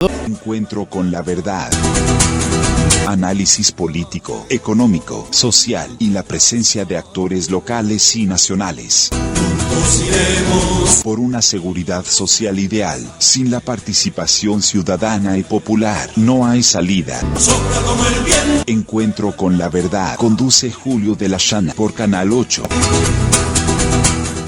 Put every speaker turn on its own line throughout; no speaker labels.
Encuentro con la verdad. Análisis político, económico, social y la presencia de actores locales y nacionales. Juntos iremos por una seguridad social ideal. Sin la participación ciudadana y popular, no hay salida. Sopla como el viento. Encuentro con la verdad. Conduce Julio de la Llana por Canal 8.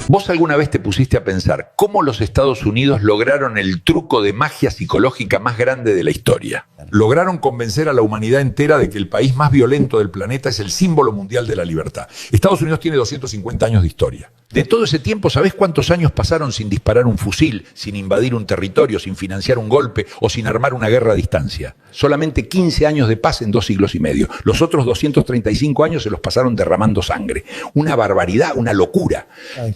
¿Vos alguna vez te pusiste a pensar cómo los Estados Unidos lograron el truco de magia psicológica más grande de la historia? Lograron convencer a la humanidad entera de que el país más violento del planeta es el símbolo mundial de la libertad. Estados Unidos tiene 250 años de historia. De todo ese tiempo, ¿sabés cuántos años pasaron sin disparar un fusil, sin invadir un territorio, sin financiar un golpe o sin armar una guerra a distancia? Solamente 15 años de paz en 2 siglos y medio. Los otros 235 años se los pasaron derramando sangre. Una barbaridad, una locura.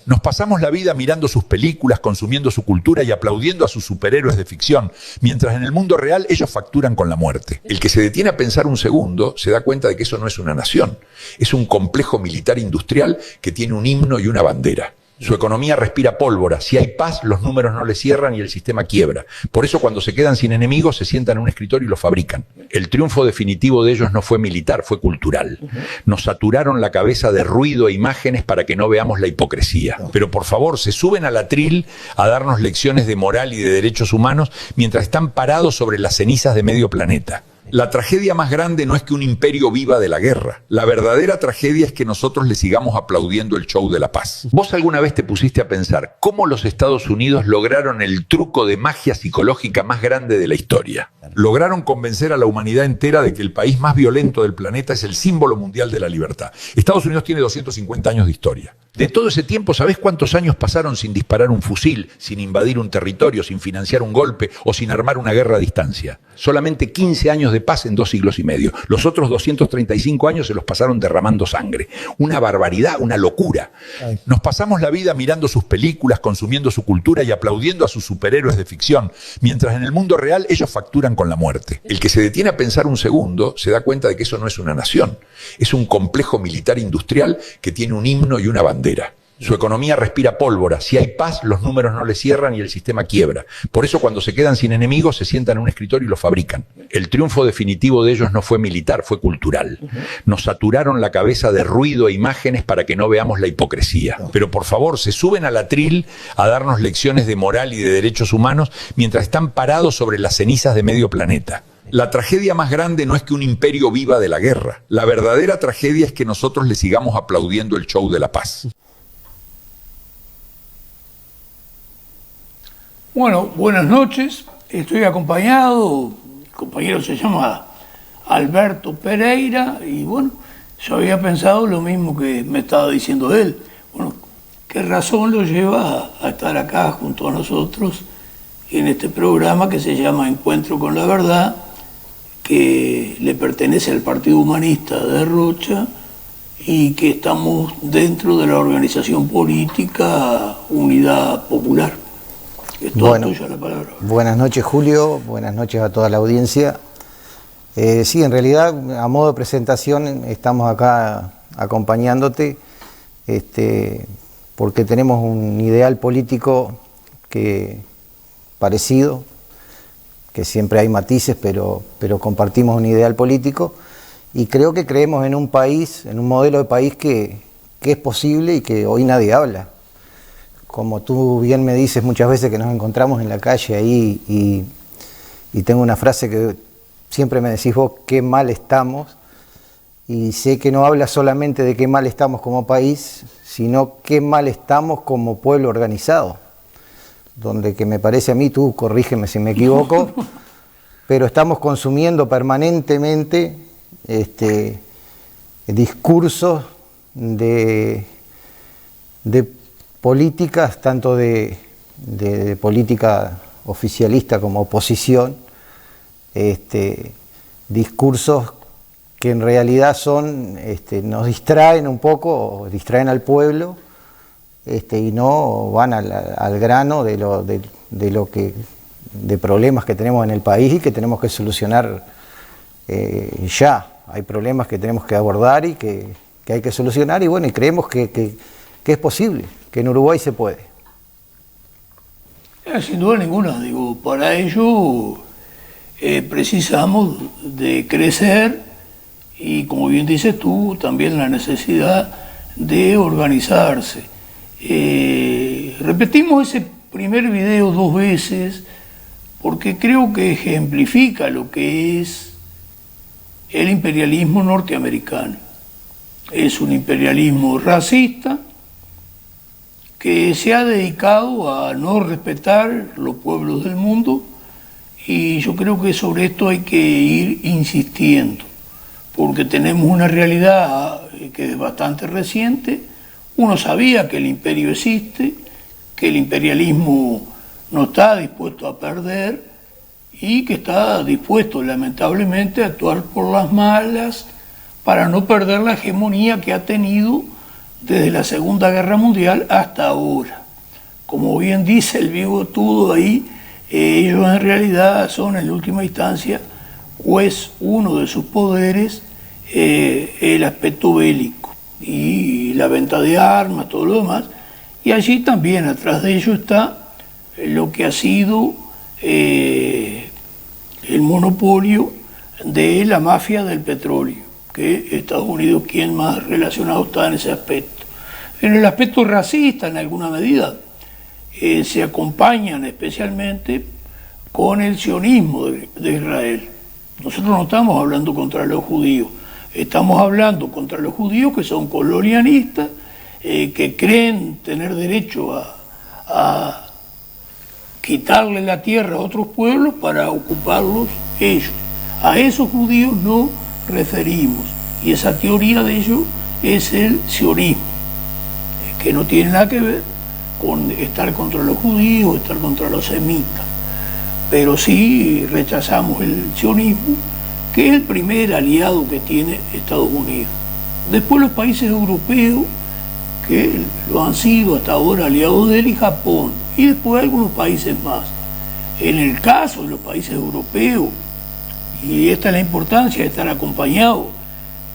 Nos pasamos la vida mirando sus películas, consumiendo su cultura y aplaudiendo a sus superhéroes de ficción, mientras en el mundo real ellos facturan con la muerte. El que se detiene a pensar un segundo se da cuenta de que eso no es una nación. Es un complejo militar industrial que tiene un himno y una bandera. Su economía respira pólvora. Si hay paz, los números no le cierran y el sistema quiebra. Por eso, cuando se quedan sin enemigos, se sientan en un escritorio y lo fabrican. El triunfo definitivo de ellos no fue militar, fue cultural. Nos saturaron la cabeza de ruido e imágenes para que no veamos la hipocresía. Pero por favor, se suben al atril a darnos lecciones de moral y de derechos humanos mientras están parados sobre las cenizas de medio planeta. La tragedia más grande no es que un imperio viva de la guerra. La verdadera tragedia es que nosotros le sigamos aplaudiendo el show de la paz. ¿Vos alguna vez te pusiste a pensar cómo los Estados Unidos lograron el truco de magia psicológica más grande de la historia? Lograron convencer a la humanidad entera de que el país más violento del planeta es el símbolo mundial de la libertad. Estados Unidos tiene 250 años de historia. De todo ese tiempo, ¿sabés cuántos años pasaron sin disparar un fusil, sin invadir un territorio, sin financiar un golpe o sin armar una guerra a distancia? Solamente 15 años de paz en 2 siglos y medio. Los otros 235 años se los pasaron derramando sangre. Una barbaridad, una locura. Nos pasamos la vida mirando sus películas, consumiendo su cultura y aplaudiendo a sus superhéroes de ficción, mientras en el mundo real ellos facturan con la muerte. El que se detiene a pensar un segundo se da cuenta de que eso no es una nación. Es un complejo militar industrial que tiene un himno y una bandera. Su economía respira pólvora. Si hay paz, los números no le cierran y el sistema quiebra. Por eso, cuando se quedan sin enemigos, se sientan en un escritorio y lo fabrican. El triunfo definitivo de ellos no fue militar, fue cultural. Nos saturaron la cabeza de ruido e imágenes para que no veamos la hipocresía. Pero por favor, se suben al atril a darnos lecciones de moral y de derechos humanos mientras están parados sobre las cenizas de medio planeta. La tragedia más grande no es que un imperio viva de la guerra. La verdadera tragedia es que nosotros le sigamos aplaudiendo el show de la paz.
Bueno, buenas noches. Estoy acompañado, mi compañero se llama Alberto Pereira y bueno, yo había pensado lo mismo que me estaba diciendo él. Bueno, ¿qué razón lo lleva a estar acá junto a nosotros en este programa que se llama Encuentro con la Verdad, que le pertenece al Partido Humanista de Rocha y que estamos dentro de la organización política Unidad Popular? Es toda tuya la palabra.
Buenas noches, Julio, buenas noches a toda la audiencia. Sí, en realidad, a modo de presentación, estamos acá acompañándote porque tenemos un ideal político parecido, que siempre hay matices, pero compartimos un ideal político y creo que creemos en un país, en un modelo de país que es posible y que hoy nadie habla. Como tú bien me dices muchas veces que nos encontramos en la calle ahí y tengo una frase que siempre me decís vos, qué mal estamos, y sé que no habla solamente de qué mal estamos como país, sino qué mal estamos como pueblo organizado, donde que me parece a mí, tú corrígeme si me equivoco, pero estamos consumiendo permanentemente discursos de políticas, tanto de política oficialista como oposición, discursos que en realidad nos distraen un poco, distraen al pueblo, y no van al grano de problemas que tenemos en el país y que tenemos que solucionar ya. Hay problemas que tenemos que abordar y que hay que solucionar, y bueno, y creemos que es posible, que en Uruguay se puede.
Sin duda ninguna, digo, para ello precisamos de crecer y, como bien dices tú, también la necesidad de organizarse. Repetimos ese primer video 2 veces porque creo que ejemplifica lo que es el imperialismo norteamericano. Es un imperialismo racista que se ha dedicado a no respetar los pueblos del mundo, y yo creo que sobre esto hay que ir insistiendo, porque tenemos una realidad que es bastante reciente. Uno sabía que el imperio existe, que el imperialismo no está dispuesto a perder y que está dispuesto lamentablemente a actuar por las malas para no perder la hegemonía que ha tenido desde la Segunda Guerra Mundial hasta ahora. Como bien dice el bigotudo ahí, ellos en realidad son en última instancia, o es uno de sus poderes, el aspecto bélico y la venta de armas, todo lo demás, y allí también atrás de ello está lo que ha sido el monopolio de la mafia del petróleo, que Estados Unidos quien más relacionado está en ese aspecto. En el aspecto racista, en alguna medida, se acompañan especialmente con el sionismo de Israel. Nosotros no estamos hablando contra los judíos, estamos hablando contra los judíos que son colonialistas, que creen tener derecho a quitarle la tierra a otros pueblos para ocuparlos ellos. A esos judíos nos referimos, y esa teoría de ellos es el sionismo, que no tiene nada que ver con estar contra los judíos, estar contra los semitas, pero sí rechazamos el sionismo, que es el primer aliado que tiene Estados Unidos. Después los países europeos, que lo han sido hasta ahora aliados de él, y Japón, y después algunos países más. En el caso de los países europeos, y esta es la importancia de estar acompañado,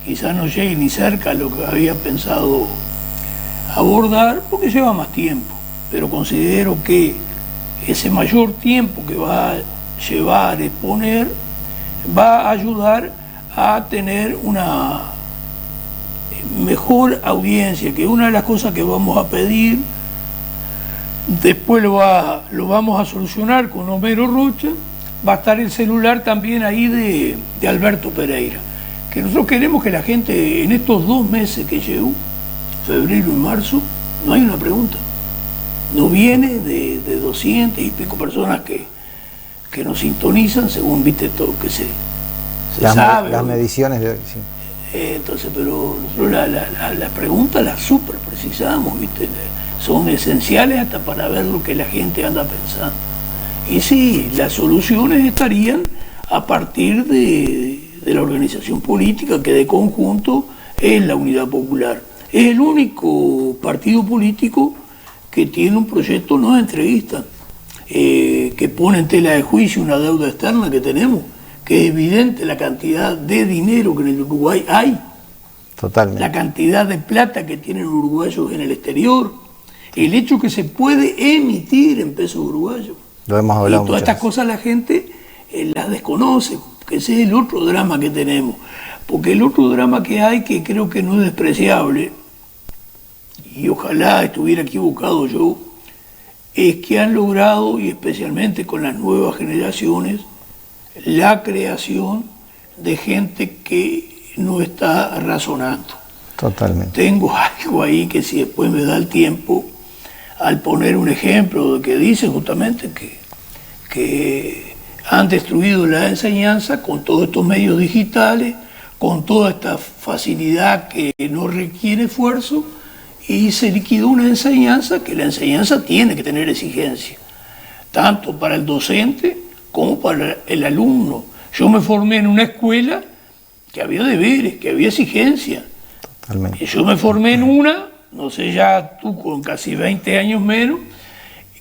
quizás no llegue ni cerca a lo que había pensado abordar, porque lleva más tiempo, pero considero que ese mayor tiempo que va a llevar a exponer va a ayudar a tener una mejor audiencia, que una de las cosas que vamos a pedir, después lo vamos a solucionar con Homero Rocha, va a estar el celular también ahí de Alberto Pereira, que nosotros queremos que la gente en estos 2 meses que llevo, febrero y marzo, no hay una pregunta. No viene de 200 y pico personas que nos sintonizan, según viste todo que se sabe.
Las mediciones de hoy, sí.
Entonces, pero nosotros la pregunta la súper precisamos, ¿viste? Son esenciales hasta para ver lo que la gente anda pensando. Y sí, las soluciones estarían a partir de la organización política, que de conjunto es la Unidad Popular. Es el único partido político que tiene un proyecto no de entrevista, que pone en tela de juicio una deuda externa que tenemos, que es evidente la cantidad de dinero que en el Uruguay hay,
totalmente,
la cantidad de plata que tienen los uruguayos en el exterior, el hecho que se puede emitir en pesos uruguayos.
Lo hemos hablado.
Y todas estas cosas la gente las desconoce, que ese es el otro drama que tenemos. Porque el otro drama que hay, que creo que no es despreciable, y ojalá estuviera equivocado yo, es que han logrado, y especialmente con las nuevas generaciones, la creación de gente que no está razonando.
Totalmente.
Tengo algo ahí que, si después me da el tiempo, al poner un ejemplo de que dice justamente que han destruido la enseñanza con todos estos medios digitales, con toda esta facilidad que no requiere esfuerzo, y se liquidó una enseñanza que la enseñanza tiene que tener exigencia, tanto para el docente como para el alumno. Yo me formé en una escuela que había deberes, que había exigencia.
Totalmente.
Y yo me formé en una, no sé, ya tú con casi 20 años menos,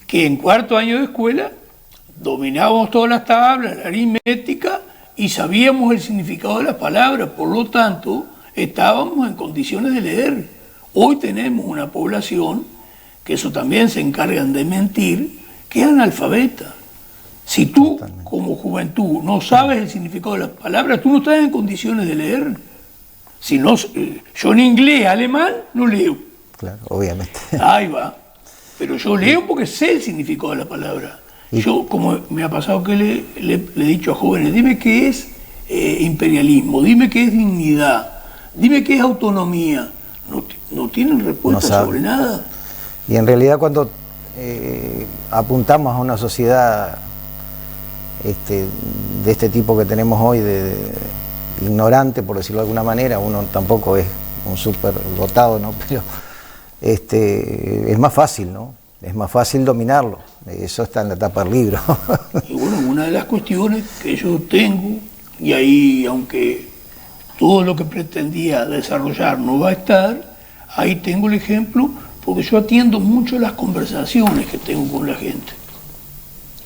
que en 4º año de escuela dominábamos todas las tablas, la aritmética, y sabíamos el significado de las palabras, por lo tanto estábamos en condiciones de leer. Hoy tenemos una población, que eso también se encargan de mentir, que es analfabeta. Si tú, como juventud, no sabes el significado de las palabras, tú no estás en condiciones de leer. Si no, yo en inglés, alemán, no leo.
Claro, obviamente.
Ahí va. Pero yo leo porque sé el significado de la palabra. Yo, como me ha pasado que le he dicho a jóvenes, dime qué es imperialismo, dime qué es dignidad, dime qué es autonomía. No tienen respuesta sobre nada.
Y en realidad cuando apuntamos a una sociedad de este tipo que tenemos hoy, de ignorante, por decirlo de alguna manera, uno tampoco es un súper dotado, ¿no? Pero es más fácil, ¿no? Es más fácil dominarlo. Eso está en la tapa del libro.
Y bueno, una de las cuestiones que yo tengo, y ahí, aunque todo lo que pretendía desarrollar no va a estar, ahí tengo el ejemplo, porque yo atiendo mucho las conversaciones que tengo con la gente.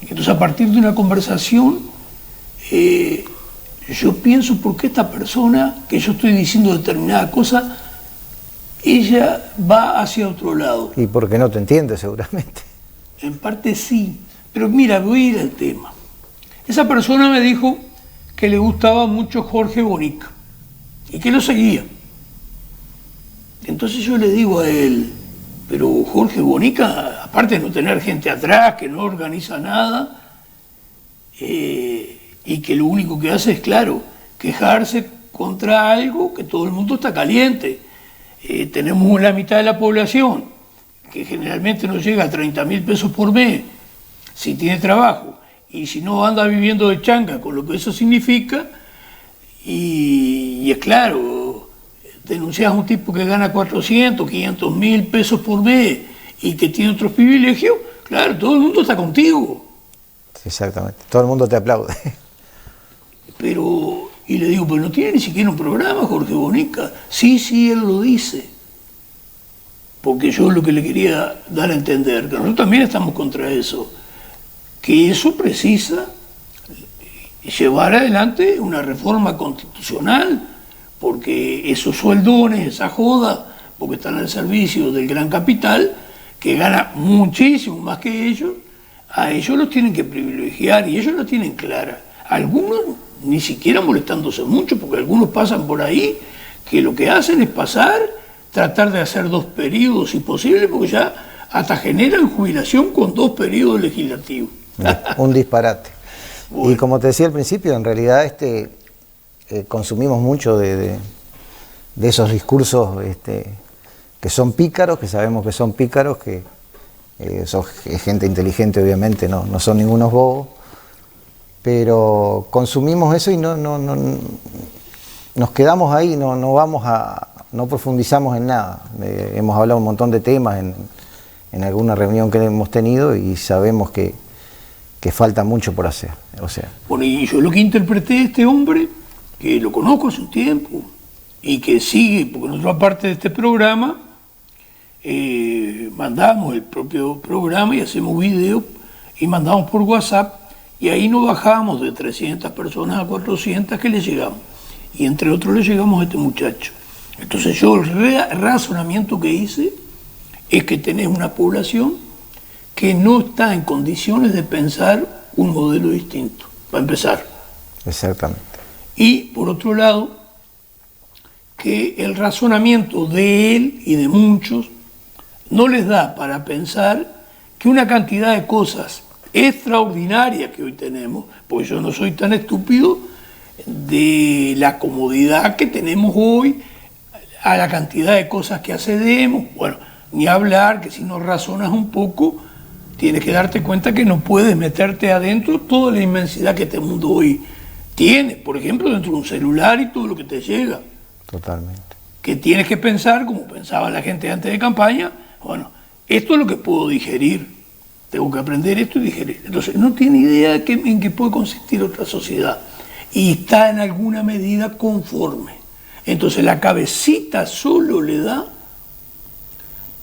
Entonces, a partir de una conversación, yo pienso por qué esta persona, que yo estoy diciendo determinada cosa, ella va hacia otro lado.
Y porque no te entiende, seguramente.
En parte sí, pero mira, voy a ir al tema. Esa persona me dijo que le gustaba mucho Jorge Bonica y que lo seguía. Entonces yo le digo a él, pero Jorge Bonica, aparte de no tener gente atrás, que no organiza nada, y que lo único que hace es, claro, quejarse contra algo que todo el mundo está caliente. Tenemos la mitad de la población, que generalmente no llega a 30.000 pesos por mes, si tiene trabajo, y si no anda viviendo de changa, con lo que eso significa, y es claro, denuncias a un tipo que gana 400, 500.000 pesos por mes y que tiene otros privilegios, claro, todo el mundo está contigo.
Exactamente, todo el mundo te aplaude.
Pero, y le digo, pero no tiene ni siquiera un programa Jorge Bonica. Sí, él lo dice. Porque yo lo que le quería dar a entender, que nosotros también estamos contra eso, que eso precisa llevar adelante una reforma constitucional, porque esos sueldones, esa joda, porque están al servicio del gran capital, que gana muchísimo más que ellos, a ellos los tienen que privilegiar y ellos lo tienen clara. Algunos ni siquiera molestándose mucho, porque algunos pasan por ahí que lo que hacen es tratar de hacer 2 periodos si posible, porque ya hasta generan jubilación con 2 periodos legislativos.
Un disparate.
Bueno.
Y como te decía al principio, en realidad consumimos mucho de esos discursos que son pícaros, que sabemos que son pícaros, que son gente inteligente obviamente, no son ningunos bobos, pero consumimos eso y no nos quedamos ahí, no profundizamos en nada. Hemos hablado un montón de temas en alguna reunión que hemos tenido y sabemos que falta mucho por hacer. O sea.
Bueno, y yo lo que interpreté de este hombre, que lo conozco hace un tiempo, y que sigue, porque nosotros aparte de este programa, mandamos el propio programa y hacemos videos y mandamos por WhatsApp, y ahí nos bajamos de 300 personas a 400 que le llegamos. Y entre otros le llegamos a este muchacho. Entonces yo el razonamiento que hice es que tenés una población que no está en condiciones de pensar un modelo distinto, para empezar.
Exactamente.
Y por otro lado, que el razonamiento de él y de muchos no les da para pensar que una cantidad de cosas extraordinarias que hoy tenemos, pues yo no soy tan estúpido, de la comodidad que tenemos hoy, a la cantidad de cosas que accedemos, bueno, ni hablar que si no razonas un poco, tienes que darte cuenta que no puedes meterte adentro toda la inmensidad que este mundo hoy tiene, por ejemplo, dentro de un celular y todo lo que te llega.
Totalmente.
Que tienes que pensar, como pensaba la gente antes de campaña, bueno, esto es lo que puedo digerir, tengo que aprender esto y digerir. Entonces, no tiene idea en qué puede consistir otra sociedad y está en alguna medida conforme. Entonces, la cabecita solo le da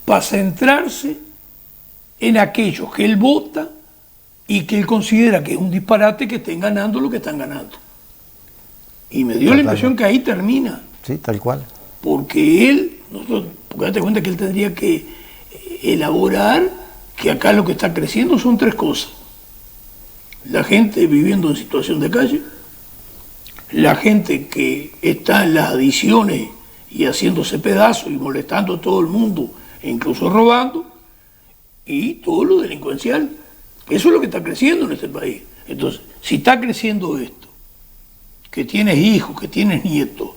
para centrarse en aquellos que él vota y que él considera que es un disparate que estén ganando lo que están ganando. Y me dio la impresión que ahí termina.
Sí, tal cual.
Porque porque date cuenta que él tendría que elaborar que acá lo que está creciendo son 3 cosas. la gente viviendo en situación de calle, la gente que está en las adicciones y haciéndose pedazos y molestando a todo el mundo, e incluso robando, y todo lo delincuencial. Eso es lo que está creciendo en este país. Entonces, si está creciendo esto, que tienes hijos, que tienes nietos,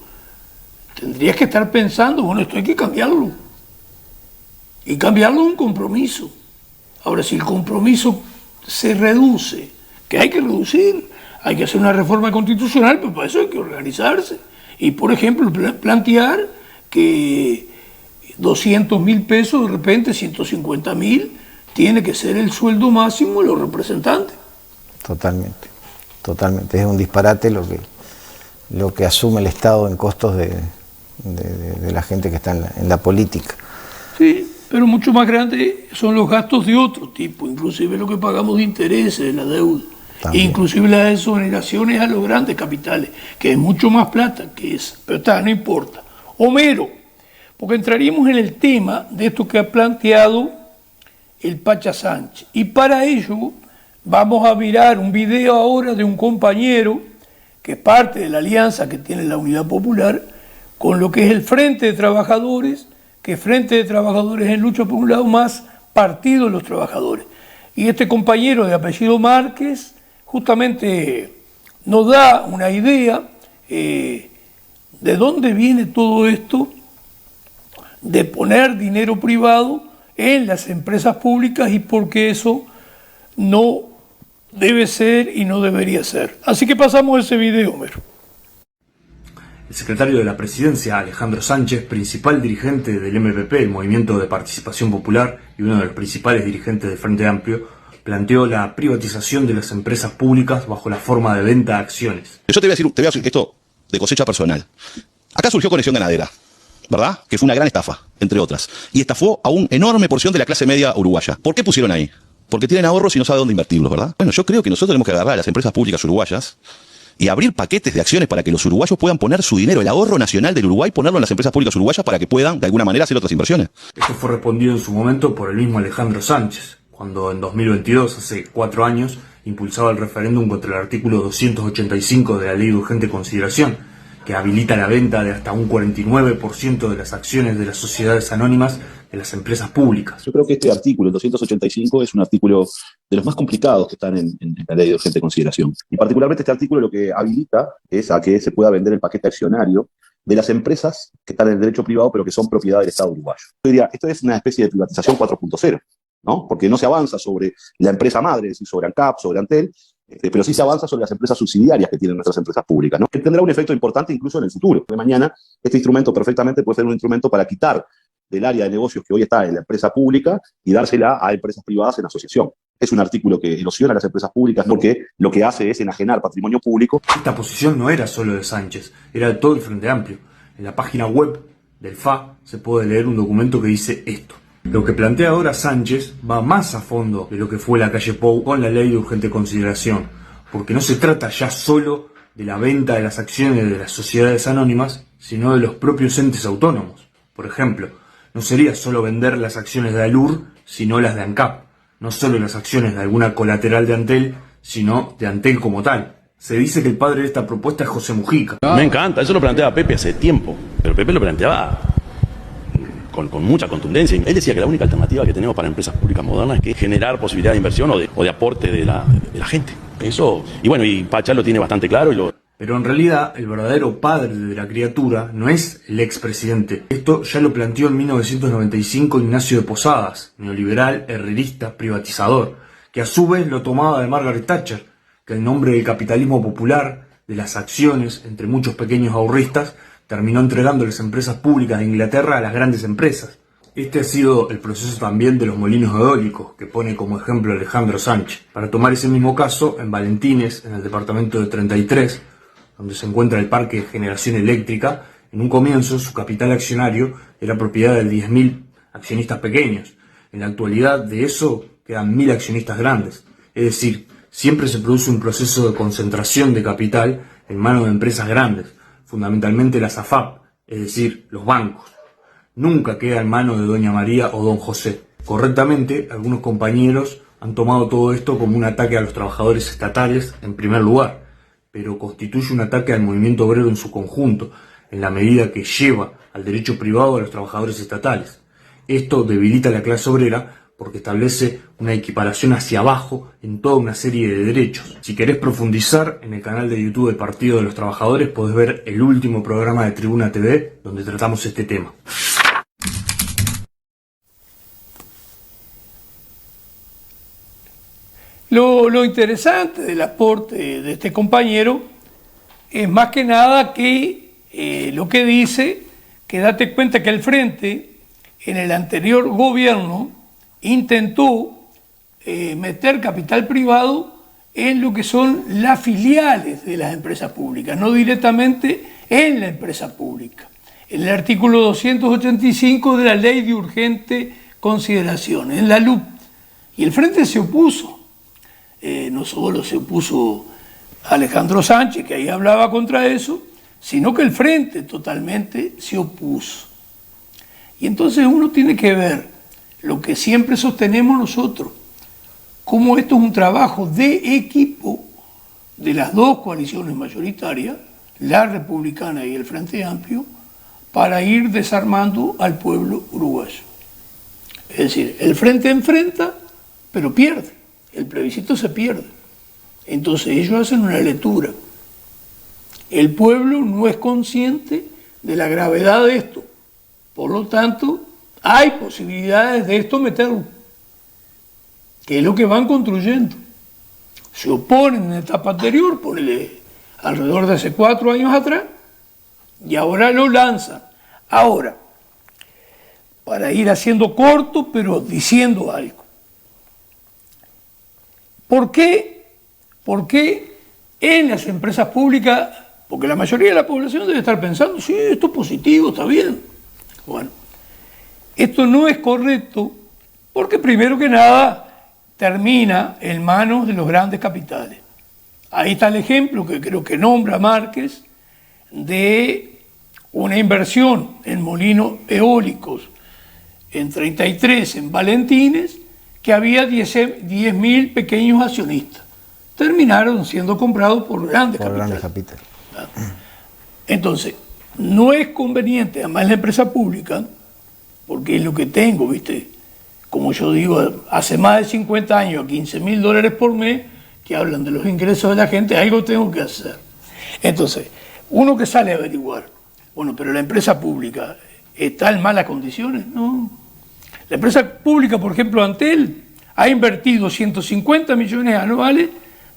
tendrías que estar pensando, bueno, esto hay que cambiarlo. Y cambiarlo es un compromiso. Ahora, si el compromiso se reduce, que hay que reducir, hay que hacer una reforma constitucional, pero para eso hay que organizarse. Y, por ejemplo, plantear que 200.000 pesos, de repente 150.000, tiene que ser el sueldo máximo de los representantes.
Totalmente, totalmente. Es un disparate lo que asume el Estado en costos de la gente que está en la política.
Sí, pero mucho más grandes son los gastos de otro tipo, inclusive lo que pagamos de intereses de la deuda, e inclusive las exoneraciones a los grandes capitales, que es mucho más plata que esa, pero no importa. Homero, porque entraríamos en el tema de esto que ha planteado el Pacha Sánchez, y para ello vamos a mirar un video ahora de un compañero que es parte de la alianza que tiene la Unidad Popular con lo que es el Frente de Trabajadores, que Frente de Trabajadores en Lucha por un lado, más Partido de los Trabajadores. Y este compañero de apellido Márquez justamente nos da una idea de dónde viene todo esto de poner dinero privado en las empresas públicas y por qué eso no debe ser y no debería ser. Así que pasamos a ese video, Homero.
El secretario de la Presidencia, Alejandro Sánchez, principal dirigente del MPP, el Movimiento de Participación Popular, y uno de los principales dirigentes del Frente Amplio, planteó la privatización de las empresas públicas bajo la forma de venta de acciones.
Yo te voy a decir esto de cosecha personal. Acá surgió Conexión Ganadera, ¿verdad? Que fue una gran estafa, entre otras. Y estafó a una enorme porción de la clase media uruguaya. ¿Por qué pusieron ahí? Porque tienen ahorros y no saben dónde invertirlos, ¿verdad? Bueno, yo creo que nosotros tenemos que agarrar a las empresas públicas uruguayas y abrir paquetes de acciones para que los uruguayos puedan poner su dinero, el ahorro nacional del Uruguay, ponerlo en las empresas públicas uruguayas para que puedan, de alguna manera, hacer otras inversiones.
Esto fue respondido en su momento por el mismo Alejandro Sánchez, cuando en 2022, hace 4 años, impulsaba el referéndum contra el artículo 285 de la Ley de Urgente Consideración, que habilita la venta de hasta un 49% de las acciones de las sociedades anónimas de las empresas públicas.
Yo creo que este artículo, el 285, es un artículo de los más complicados que están en la Ley de Urgente Consideración. Y particularmente este artículo lo que habilita es a que se pueda vender el paquete accionario de las empresas que están en el derecho privado pero que son propiedad del Estado uruguayo. Yo diría, esto es una especie de privatización 4.0, ¿no? Porque no se avanza sobre la empresa madre, es decir, sobre ANCAP, sobre Antel, pero sí se avanza sobre las empresas subsidiarias que tienen nuestras empresas públicas, ¿no? Que tendrá un efecto importante incluso en el futuro. De mañana, este instrumento perfectamente puede ser un instrumento para quitar del área de negocios que hoy está en la empresa pública y dársela a empresas privadas en asociación. Es un artículo que erosiona a las empresas públicas porque lo que hace es enajenar patrimonio público.
Esta posición no era solo de Sánchez, era de todo el Frente Amplio. En la página web del FA se puede leer un documento que dice esto. Lo que plantea ahora Sánchez va más a fondo de lo que fue la calle Pou con la Ley de Urgente Consideración, porque no se trata ya solo de la venta de las acciones de las sociedades anónimas, sino de los propios entes autónomos. Por ejemplo, no sería solo vender las acciones de Alur, sino las de ANCAP, no solo las acciones de alguna colateral de Antel, sino de Antel como tal. Se dice que el padre de esta propuesta es José Mujica.
Me encanta, eso lo planteaba Pepe hace tiempo, pero Pepe lo planteaba con mucha contundencia. Él decía que la única alternativa que tenemos para empresas públicas modernas es que generar posibilidad de inversión o de aporte de la gente. Eso, y bueno, y Pachá lo tiene bastante claro y lo...
Pero en realidad el verdadero padre de la criatura no es el expresidente. Esto ya lo planteó en 1995 Ignacio de Posadas, neoliberal, herrerista, privatizador, que a su vez lo tomaba de Margaret Thatcher, que en nombre del capitalismo popular, de las acciones, entre muchos pequeños ahorristas, terminó entregando las empresas públicas de Inglaterra a las grandes empresas. Este ha sido el proceso también de los molinos eólicos, que pone como ejemplo Alejandro Sánchez. Para tomar ese mismo caso, en Valentines, en el departamento de 33, donde se encuentra el parque de generación eléctrica, en un comienzo su capital accionario era propiedad de 10.000 accionistas pequeños. En la actualidad de eso quedan 1.000 accionistas grandes. Es decir, siempre se produce un proceso de concentración de capital en manos de empresas grandes, fundamentalmente las AFAP, es decir, los bancos. Nunca queda en manos de doña María o don José. Correctamente, algunos compañeros han tomado todo esto como un ataque a los trabajadores estatales en primer lugar, pero constituye un ataque al movimiento obrero en su conjunto, en la medida que lleva al derecho privado a los trabajadores estatales. Esto debilita a la clase obrera porque establece una equiparación hacia abajo en toda una serie de derechos. Si querés profundizar, en el canal de YouTube del Partido de los Trabajadores podés ver el último programa de Tribuna TV donde tratamos este tema.
Lo interesante del aporte de este compañero es más que nada que lo que dice, que date cuenta que el Frente en el anterior gobierno intentó meter capital privado en lo que son las filiales de las empresas públicas, no directamente en la empresa pública. En el artículo 285 de la Ley de Urgente Consideración, en la LUC. Y el Frente se opuso. No solo se opuso Alejandro Sánchez, que ahí hablaba contra eso, sino que el Frente totalmente se opuso. Y entonces uno tiene que ver lo que siempre sostenemos nosotros, cómo esto es un trabajo de equipo de las dos coaliciones mayoritarias, la republicana y el Frente Amplio, para ir desarmando al pueblo uruguayo. Es decir, el Frente enfrenta, pero pierde. El plebiscito se pierde. Entonces ellos hacen una lectura. El pueblo no es consciente de la gravedad de esto. Por lo tanto, hay posibilidades de esto meterlo, que es lo que van construyendo. Se oponen en la etapa anterior, alrededor de hace 4 años atrás, y ahora lo lanzan. Ahora, para ir haciendo corto, pero diciendo algo. ¿Por qué? Porque en las empresas públicas, porque la mayoría de la población debe estar pensando, sí, esto es positivo, está bien. Bueno, esto no es correcto porque primero que nada termina en manos de los grandes capitales. Ahí está el ejemplo que creo que nombra Márquez de una inversión en molinos eólicos en 33 en Valentines, que había 10.000 pequeños accionistas. Terminaron siendo comprados por grandes capitales. Entonces, no es conveniente, además la empresa pública, porque es lo que tengo, ¿viste? Como yo digo, hace más de 50 años, a $15.000 por mes, que hablan de los ingresos de la gente, algo tengo que hacer. Entonces, uno que sale a averiguar, bueno, pero la empresa pública está en malas condiciones, ¿no? La empresa pública, por ejemplo, Antel, ha invertido 150 millones anuales,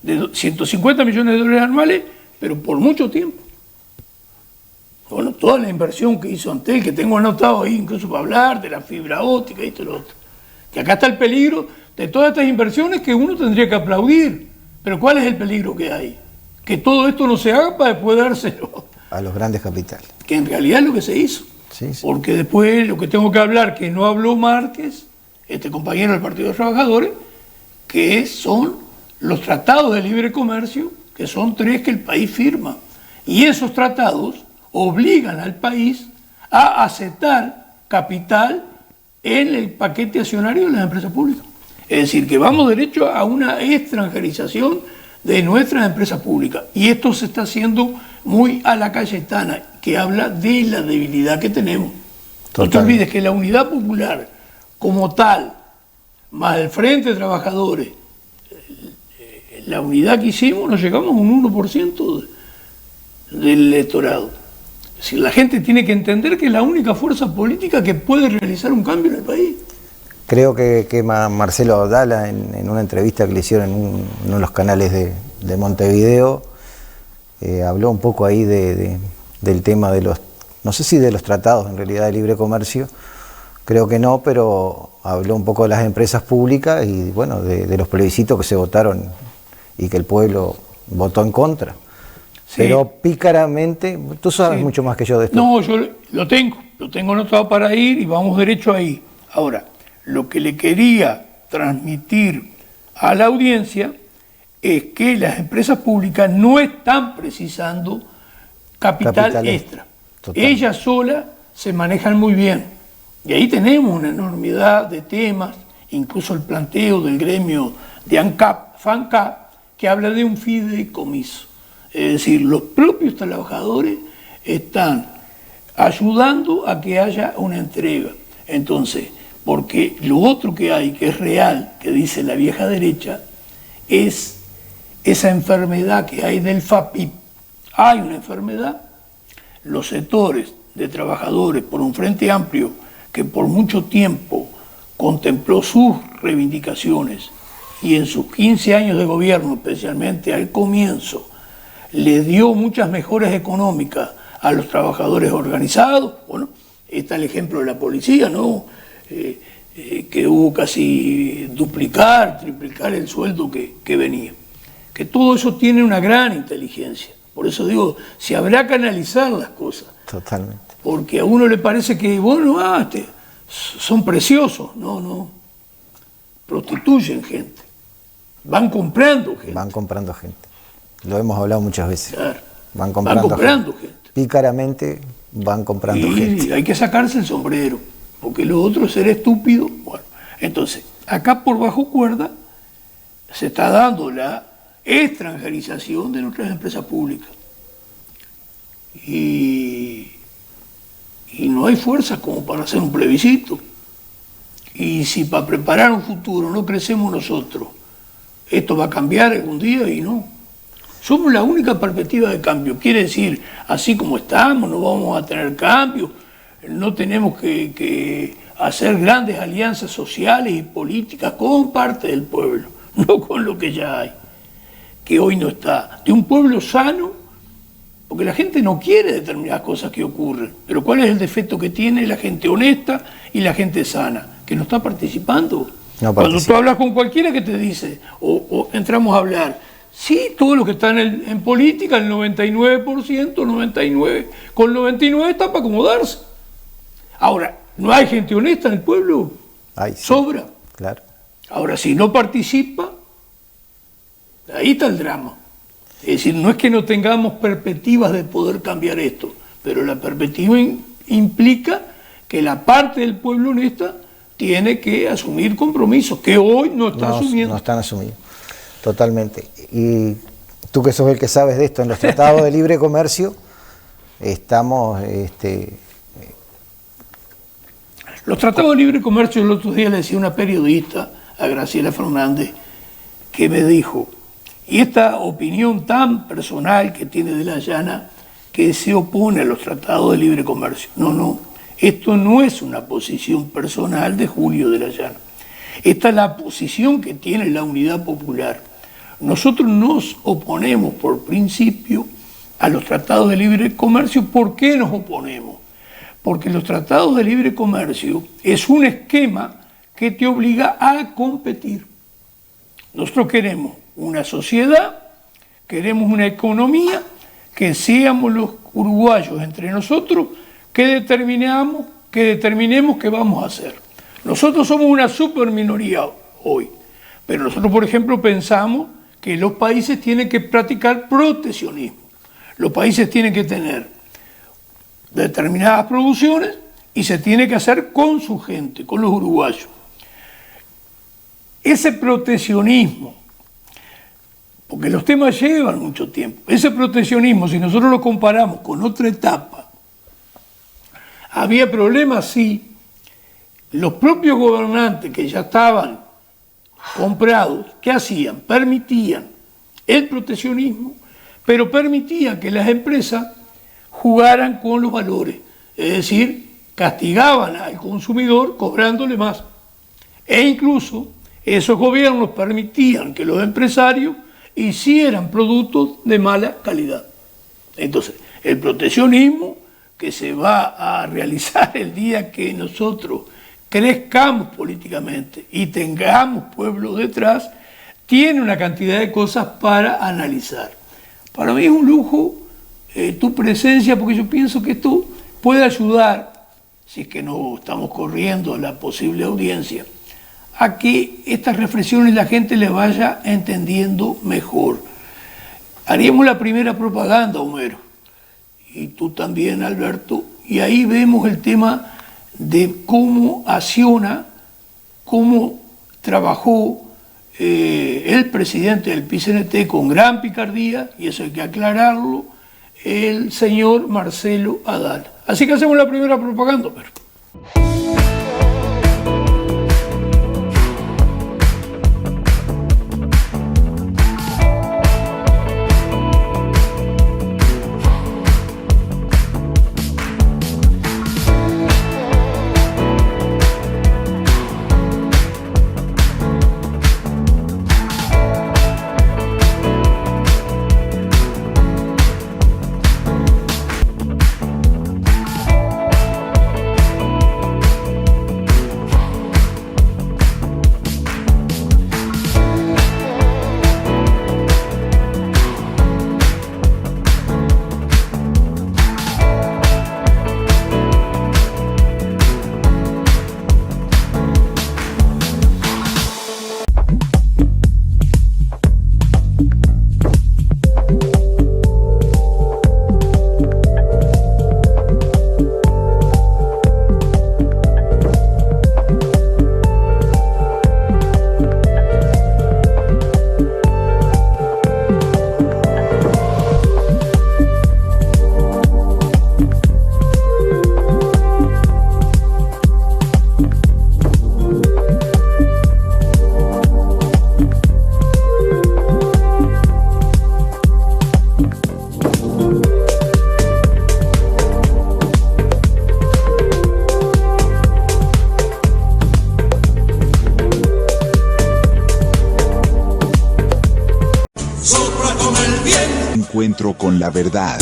$150 millones anuales, pero por mucho tiempo. Bueno, toda la inversión que hizo Antel, que tengo anotado ahí incluso para hablar de la fibra óptica y esto y lo otro. Que acá está el peligro de todas estas inversiones que uno tendría que aplaudir. Pero ¿cuál es el peligro que hay? Que todo esto no se haga para después dárselo
a los grandes capitales.
Que en realidad es lo que se hizo.
Sí, sí.
Porque después lo que tengo que hablar, que no habló Márquez, este compañero del Partido de los Trabajadores, que son los tratados de libre comercio, que son 3 que el país firma. Y esos tratados obligan al país a aceptar capital en el paquete accionario de las empresas públicas. Es decir, que vamos derecho a una extranjerización de nuestras empresas públicas. Y esto se está haciendo muy a la Cayetana, que habla de la debilidad que tenemos. Total. No te olvides que la Unidad Popular, como tal, más el Frente de Trabajadores, la unidad que hicimos, nos llegamos a un 1% del electorado. Es decir, la gente tiene que entender que es la única fuerza política que puede realizar un cambio en el país.
Creo que Marcelo Abdala, en una entrevista que le hicieron en uno de los canales de Montevideo, habló un poco ahí del tema de los, no sé si de los tratados en realidad de libre comercio, creo que no, pero habló un poco de las empresas públicas y bueno, de los plebiscitos que se votaron y que el pueblo votó en contra. Sí. Pero pícaramente, tú sabes mucho más que yo de esto.
No, yo lo tengo anotado para ir y vamos derecho ahí. Ahora, lo que le quería transmitir a la audiencia es que las empresas públicas no están precisando capital extra. Totalmente. Ellas solas se manejan muy bien. Y ahí tenemos una enormidad de temas incluso el planteo del gremio de ANCAP, FANCAP, que habla de un fideicomiso. Es decir, los propios trabajadores están ayudando a que haya una entrega. Entonces, porque lo otro que hay, que es real, que dice la vieja derecha, es esa enfermedad que hay del FAPIP. Hay una enfermedad, los sectores de trabajadores por un frente amplio que por mucho tiempo contempló sus reivindicaciones y en sus 15 años de gobierno, especialmente al comienzo, le dio muchas mejoras económicas a los trabajadores organizados. Bueno, está el ejemplo de la policía, ¿no? Que hubo casi duplicar, triplicar el sueldo que venía. Que todo eso tiene una gran inteligencia. Por eso digo, si habrá que analizar las cosas.
Totalmente.
Porque a uno le parece que, bueno, son preciosos. No. Prostituyen gente. Van comprando gente.
Van comprando gente. Lo hemos hablado muchas veces.
Claro.
Van comprando gente. Pícaramente van comprando gente.
Y hay que sacarse el sombrero. Porque lo otro es ser estúpido. Bueno, entonces, acá por bajo cuerda se está dando la extranjerización de nuestras empresas públicas. Y no hay fuerza como para hacer un plebiscito. Y si para preparar un futuro no crecemos nosotros, esto va a cambiar algún día y no. Somos la única perspectiva de cambio. Quiere decir, así como estamos, no vamos a tener cambio, no tenemos que hacer grandes alianzas sociales y políticas con parte del pueblo, no con lo que ya hay, que hoy no está. De un pueblo sano, porque la gente no quiere determinadas cosas que ocurren, pero ¿cuál es el defecto que tiene la gente honesta y la gente sana? Que no está participando.
No
Cuando tú hablas con cualquiera que te dice, o entramos a hablar, sí, todos los que están en política, el 99%, 99%, con 99% está para acomodarse. Ahora, ¿no hay gente honesta en el pueblo?
Ay, sí.
Sobra.
Claro.
Ahora, si no participa, ahí está el drama. Es decir, no es que no tengamos perspectivas de poder cambiar esto, pero la perspectiva implica que la parte del pueblo honesta tiene que asumir compromisos que hoy no está asumiendo.
No están asumidos, totalmente. Y tú que sos el que sabes de esto, en los tratados de libre comercio estamos...
Los tratados de libre comercio, el otro día le decía una periodista, a Graciela Fernández, que me dijo, y esta opinión tan personal que tiene de la Llana, que se opone a los tratados de libre comercio. No, esto no es una posición personal de Julio de la Llana. Esta es la posición que tiene la Unidad Popular. Nosotros nos oponemos por principio a los tratados de libre comercio. ¿Por qué nos oponemos? Porque los tratados de libre comercio es un esquema que te obliga a competir. Nosotros queremos una sociedad, queremos una economía, que seamos los uruguayos entre nosotros que determinemos qué vamos a hacer. Nosotros somos una superminoría hoy, pero nosotros, por ejemplo, pensamos que los países tienen que practicar proteccionismo. Los países tienen que tener determinadas producciones y se tiene que hacer con su gente, con los uruguayos. Ese proteccionismo, porque los temas llevan mucho tiempo, ese proteccionismo, si nosotros lo comparamos con otra etapa, había problemas, sí. Los propios gobernantes que ya estaban comprados, ¿qué hacían? Permitían el proteccionismo, pero permitían que las empresas jugaran con los valores, es decir, castigaban al consumidor cobrándole más. E incluso esos gobiernos permitían que los empresarios hicieran productos de mala calidad. Entonces, el proteccionismo que se va a realizar el día que nosotros crezcamos políticamente y tengamos pueblo detrás, tiene una cantidad de cosas para analizar. Para mí es un lujo tu presencia, porque yo pienso que esto puede ayudar, si es que no estamos corriendo la posible audiencia, a que estas reflexiones la gente le vaya entendiendo mejor. Haríamos la primera propaganda, Homero, y tú también, Alberto, y ahí vemos el tema de cómo acciona, cómo trabajó el presidente del PCNT con gran picardía, y eso hay que aclararlo, el señor Marcelo Adala. Así que hacemos la primera propaganda, pero...
Encuentro con la verdad.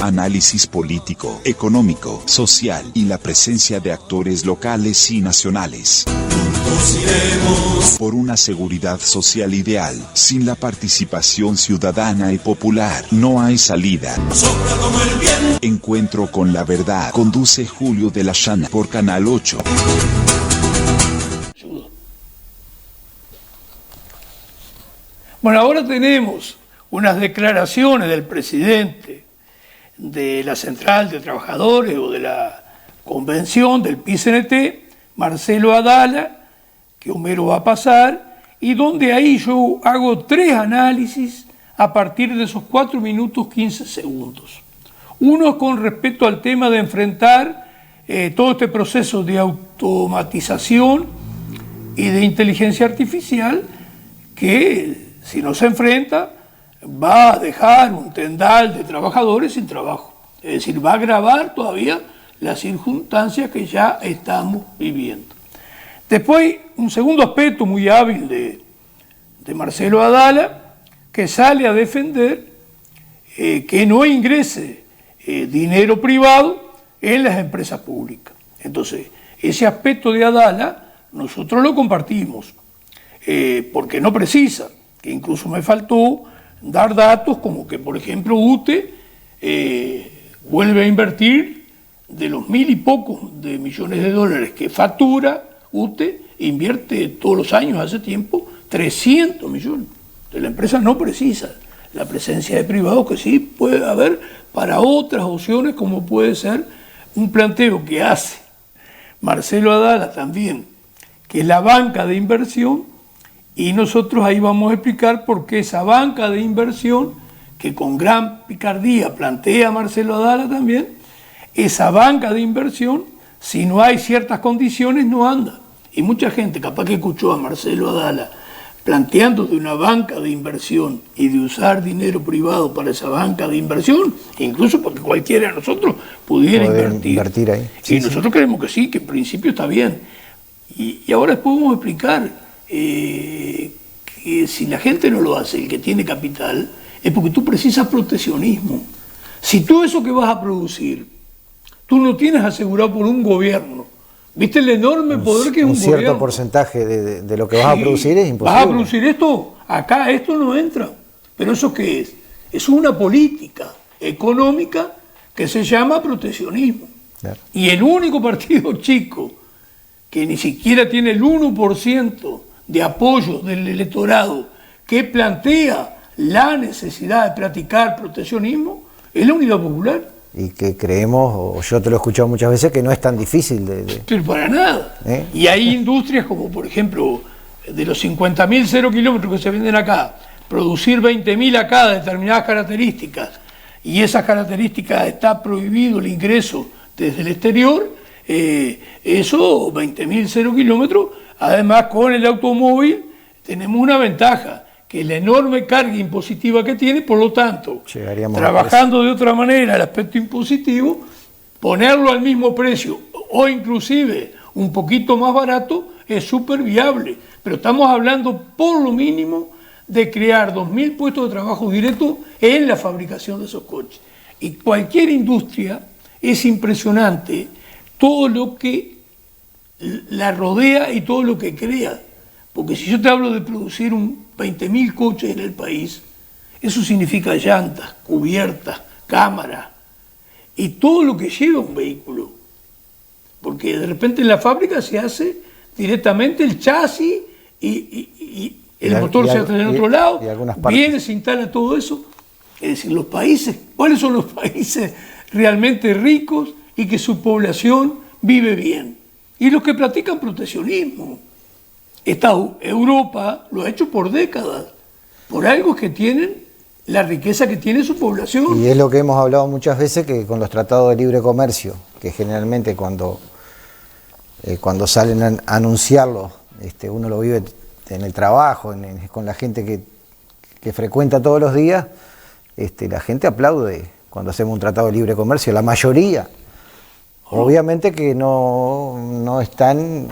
Análisis político, económico, social y la presencia de actores locales y nacionales. Juntos iremos por una seguridad social ideal. Sin la participación ciudadana y popular, no hay salida. Sopla como el viento. Encuentro con la verdad. Conduce Julio de la Llana por Canal 8.
Bueno, ahora tenemos unas declaraciones del presidente de la Central de Trabajadores o de la Convención del PCNT, Marcelo Adala, que Homero va a pasar, y donde ahí yo hago 3 análisis a partir de esos 4 minutos 15 segundos. Uno es con respecto al tema de enfrentar todo este proceso de automatización y de inteligencia artificial que, si no se enfrenta, va a dejar un tendal de trabajadores sin trabajo. Es decir, va a agravar todavía las circunstancias que ya estamos viviendo. Después, un segundo aspecto muy hábil de Marcelo Adala, que sale a defender que no ingrese dinero privado en las empresas públicas. Entonces, ese aspecto de Adala nosotros lo compartimos, porque no precisa, que incluso me faltó dar datos como que, por ejemplo, UTE vuelve a invertir de los 1.000 y pocos de millones de dólares que factura UTE, invierte todos los años, hace tiempo, 300 millones. Entonces la empresa no precisa la presencia de privados, que sí puede haber para otras opciones, como puede ser un planteo que hace Marcelo Adala también, que es la banca de inversión. Y nosotros ahí vamos a explicar por qué esa banca de inversión, que con gran picardía plantea Marcelo Adala también, esa banca de inversión, si no hay ciertas condiciones, no anda. Y mucha gente, capaz que escuchó a Marcelo Adala planteando de una banca de inversión y de usar dinero privado para esa banca de inversión, incluso porque cualquiera de nosotros pudiera invertir ahí. Y nosotros creemos que sí, que en principio está bien. Y ahora después vamos a explicar que si la gente no lo hace, el que tiene capital, es porque tú precisas proteccionismo. Si tú eso que vas a producir, tú no tienes asegurado por un gobierno, ¿viste el enorme poder que es un gobierno? Un cierto
porcentaje de lo que vas a producir es imposible.
Vas a producir esto, acá esto no entra. Pero ¿eso qué es? Es una política económica que se llama proteccionismo. Claro. Y el único partido chico que ni siquiera tiene el 1% de apoyo del electorado que plantea la necesidad de practicar proteccionismo, es la Unidad Popular.
y que creemos, o yo te lo he escuchado muchas veces, que no es tan difícil
Pero para nada. Y hay industrias como, por ejemplo, de los 50.000 0 kilómetros que se venden acá, producir 20.000 acá de determinadas características, y esas características está prohibido el ingreso desde el exterior, eso, 20.000 0 kilómetros, además con el automóvil tenemos una ventaja, que es la enorme carga impositiva que tiene, por lo tanto, trabajando de otra manera el aspecto impositivo, ponerlo al mismo precio o inclusive un poquito más barato es súper viable. Pero estamos hablando por lo mínimo de crear 2.000 puestos de trabajo directos en la fabricación de esos coches. Y cualquier industria es impresionante todo lo que la rodea y todo lo que crea. Porque si yo te hablo de producir 20.000 coches en el país, eso significa llantas, cubiertas, cámaras y todo lo que lleva un vehículo. Porque de repente en la fábrica se hace directamente el chasis y el motor se hace en otro lado, viene, se instala todo eso. Es decir, los países, ¿cuáles son los países realmente ricos y que su población vive bien? Y los que practican proteccionismo. Europa lo ha hecho por décadas, por algo que tienen la riqueza que tiene su población.
Y es lo que hemos hablado muchas veces, que con los tratados de libre comercio, que generalmente cuando salen a anunciarlos, uno lo vive en el trabajo, con la gente que frecuenta todos los días, la gente aplaude cuando hacemos un tratado de libre comercio, la mayoría. Obviamente que no están...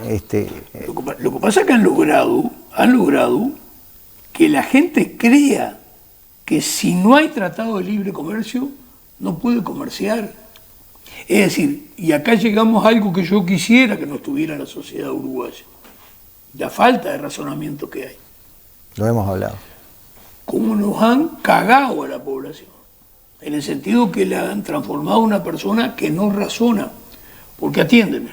Lo que pasa es que han logrado que la gente crea que si no hay tratado de libre comercio, no puede comerciar. Es decir, y acá llegamos a algo que yo quisiera que no estuviera en la sociedad uruguaya, la falta de razonamiento que hay.
Lo hemos hablado.
Cómo nos han cagado a la población, en el sentido que la han transformado en una persona que no razona. Porque atiéndeme,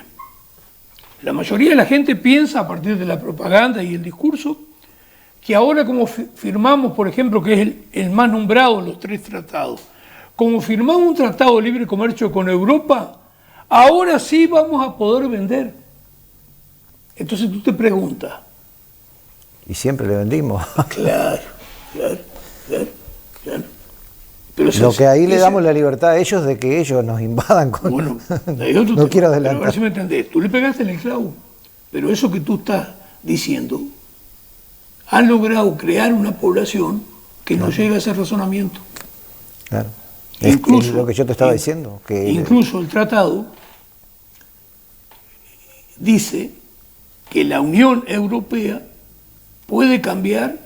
la mayoría de la gente piensa a partir de la propaganda y el discurso que ahora como firmamos, por ejemplo, que es el más nombrado en los 3 tratados, como firmamos un tratado de libre comercio con Europa, ahora sí vamos a poder vender. Entonces tú te preguntas.
Y siempre le vendimos.
Claro. Pero
lo que ahí le damos la libertad a ellos de que ellos nos invadan con...
Bueno,
no quiero adelantar.
A ver si me entendés. Tú le pegaste en el clavo. Pero eso que tú estás diciendo, han logrado crear una población que no llega a ese razonamiento.
Claro.
Incluso,
es lo que yo te estaba diciendo. Que
incluso el tratado dice que la Unión Europea puede cambiar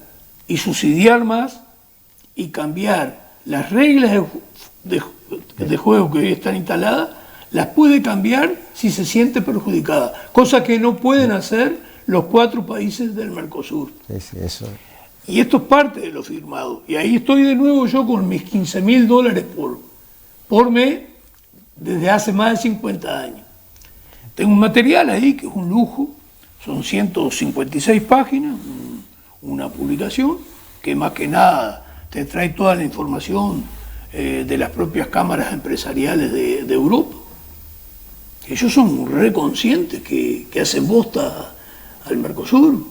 y subsidiar más y cambiar las reglas de juego que hoy están instaladas, las puede cambiar si se siente perjudicada, cosa que no pueden hacer los 4 países del Mercosur.
Sí, eso.
Y esto es parte de lo firmado. Y ahí estoy de nuevo yo con mis $15.000 por mes desde hace más de 50 años. Tengo un material ahí que es un lujo, son 156 páginas, una publicación que más que nada te trae toda la información de las propias cámaras empresariales de Europa. Ellos son re conscientes que hacen bosta al Mercosur.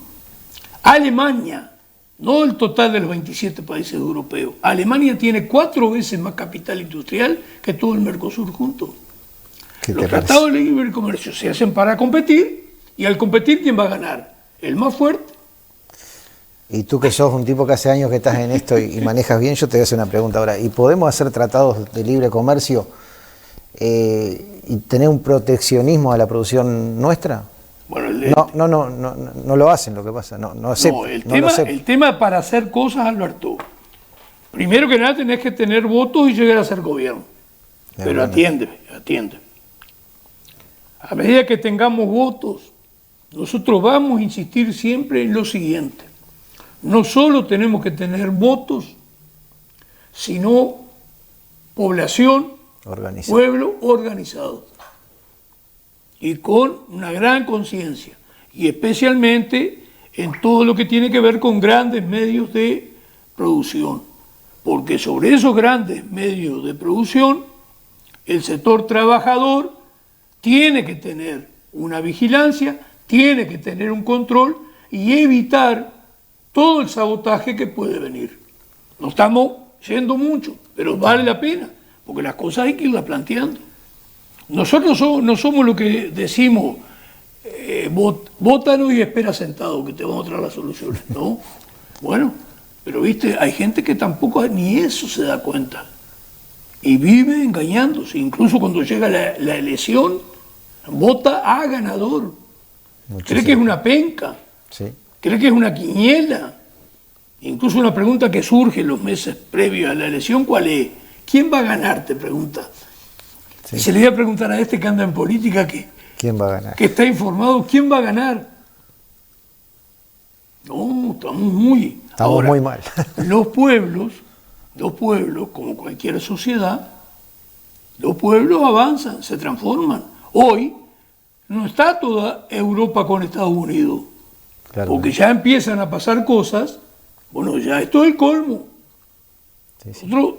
Alemania, no el total de los 27 países europeos, Alemania tiene 4 veces más capital industrial que todo el Mercosur junto. Los tratados de libre comercio se hacen para competir, y al competir, ¿quién va a ganar? El más fuerte.
Y tú que sos un tipo que hace años que estás en esto y manejas bien, yo te voy a hacer una pregunta ahora. ¿Y podemos hacer tratados de libre comercio y tener un proteccionismo a la producción nuestra?
Bueno,
no lo hacen, lo que pasa.
El tema para hacer cosas, Alberto, primero que nada tenés que tener votos y llegar a ser gobierno. Pero atiende. A medida que tengamos votos, nosotros vamos a insistir siempre en lo siguiente. No solo tenemos que tener votos, sino población, pueblo organizado. Y con una gran conciencia. Y especialmente en todo lo que tiene que ver con grandes medios de producción. Porque sobre esos grandes medios de producción el sector trabajador tiene que tener una vigilancia, tiene que tener un control y evitar todo el sabotaje que puede venir. No estamos yendo mucho, pero vale la pena, porque las cosas hay que irlas planteando. Nosotros no somos lo que decimos, vótanos y espera sentado que te vamos a traer las soluciones, ¿no? Bueno, pero viste, hay gente que tampoco ni eso se da cuenta y vive engañándose. Incluso cuando llega la elección, vota a ganador.
Muchísimo.
Cree que es una penca,
Sí.
cree que es una quiniela. Incluso una pregunta que surge en los meses previos a la elección, ¿cuál es? ¿Quién va a ganar? Te pregunta.
Sí.
Y se le iba a preguntar a este que anda en política,
¿Quién va a ganar?
que está informado, ¿quién va a ganar? No, estamos muy
mal.
Los pueblos, como cualquier sociedad, los pueblos avanzan, se transforman. Hoy no está toda Europa con Estados Unidos,
Claro.
porque ya empiezan a pasar cosas. Bueno, ya esto es el colmo.
Sí, sí.
Nosotros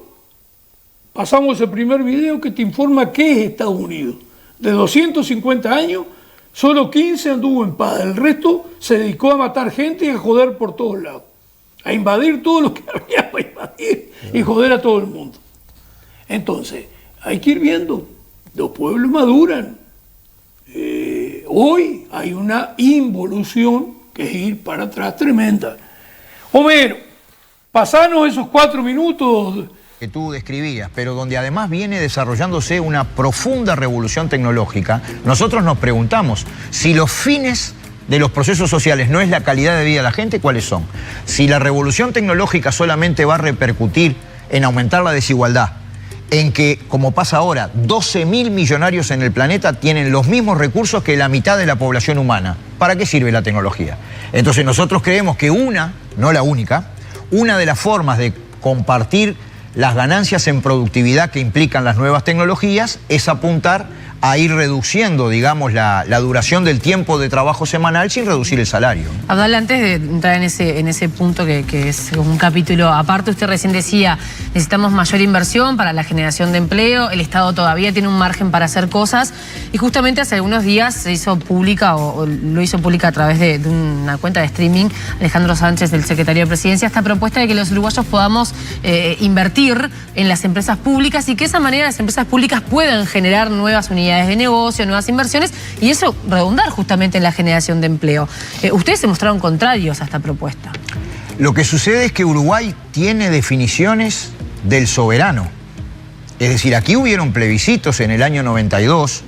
pasamos el primer video que te informa qué es Estados Unidos. De 250 años, solo 15 anduvo en paz. El resto se dedicó a matar gente y a joder por todos lados. A invadir todo lo que había para invadir y joder a todo el mundo. Entonces, hay que ir viendo. Los pueblos maduran. Hoy hay una involución que es ir para atrás tremenda. Homero, pasanos esos 4 minutos...
que tú describías, pero donde además viene desarrollándose una profunda revolución tecnológica, nosotros nos preguntamos si los fines de los procesos sociales no es la calidad de vida de la gente, ¿cuáles son? Si la revolución tecnológica solamente va a repercutir en aumentar la desigualdad, en que, como pasa ahora, 12.000 millonarios en el planeta tienen los mismos recursos que la mitad de la población humana. ¿Para qué sirve la tecnología? Entonces nosotros creemos que no la única, una de las formas de compartir las ganancias en productividad que implican las nuevas tecnologías es apuntar a ir reduciendo, digamos, la duración del tiempo de trabajo semanal sin reducir el salario.
Abdal, antes de entrar en ese punto que es un capítulo aparte, usted recién decía, necesitamos mayor inversión para la generación de empleo, el Estado todavía tiene un margen para hacer cosas, y justamente hace algunos días se hizo pública, o lo hizo pública a través de una cuenta de streaming, Alejandro Sánchez, el secretario de Presidencia, esta propuesta de que los uruguayos podamos invertir en las empresas públicas y que de esa manera las empresas públicas puedan generar nuevas unidades de negocio, nuevas inversiones, y eso redundar justamente en la generación de empleo. Ustedes se mostraron contrarios a esta propuesta.
Lo que sucede es que Uruguay tiene definiciones del soberano. Es decir, aquí hubieron plebiscitos en el año 92,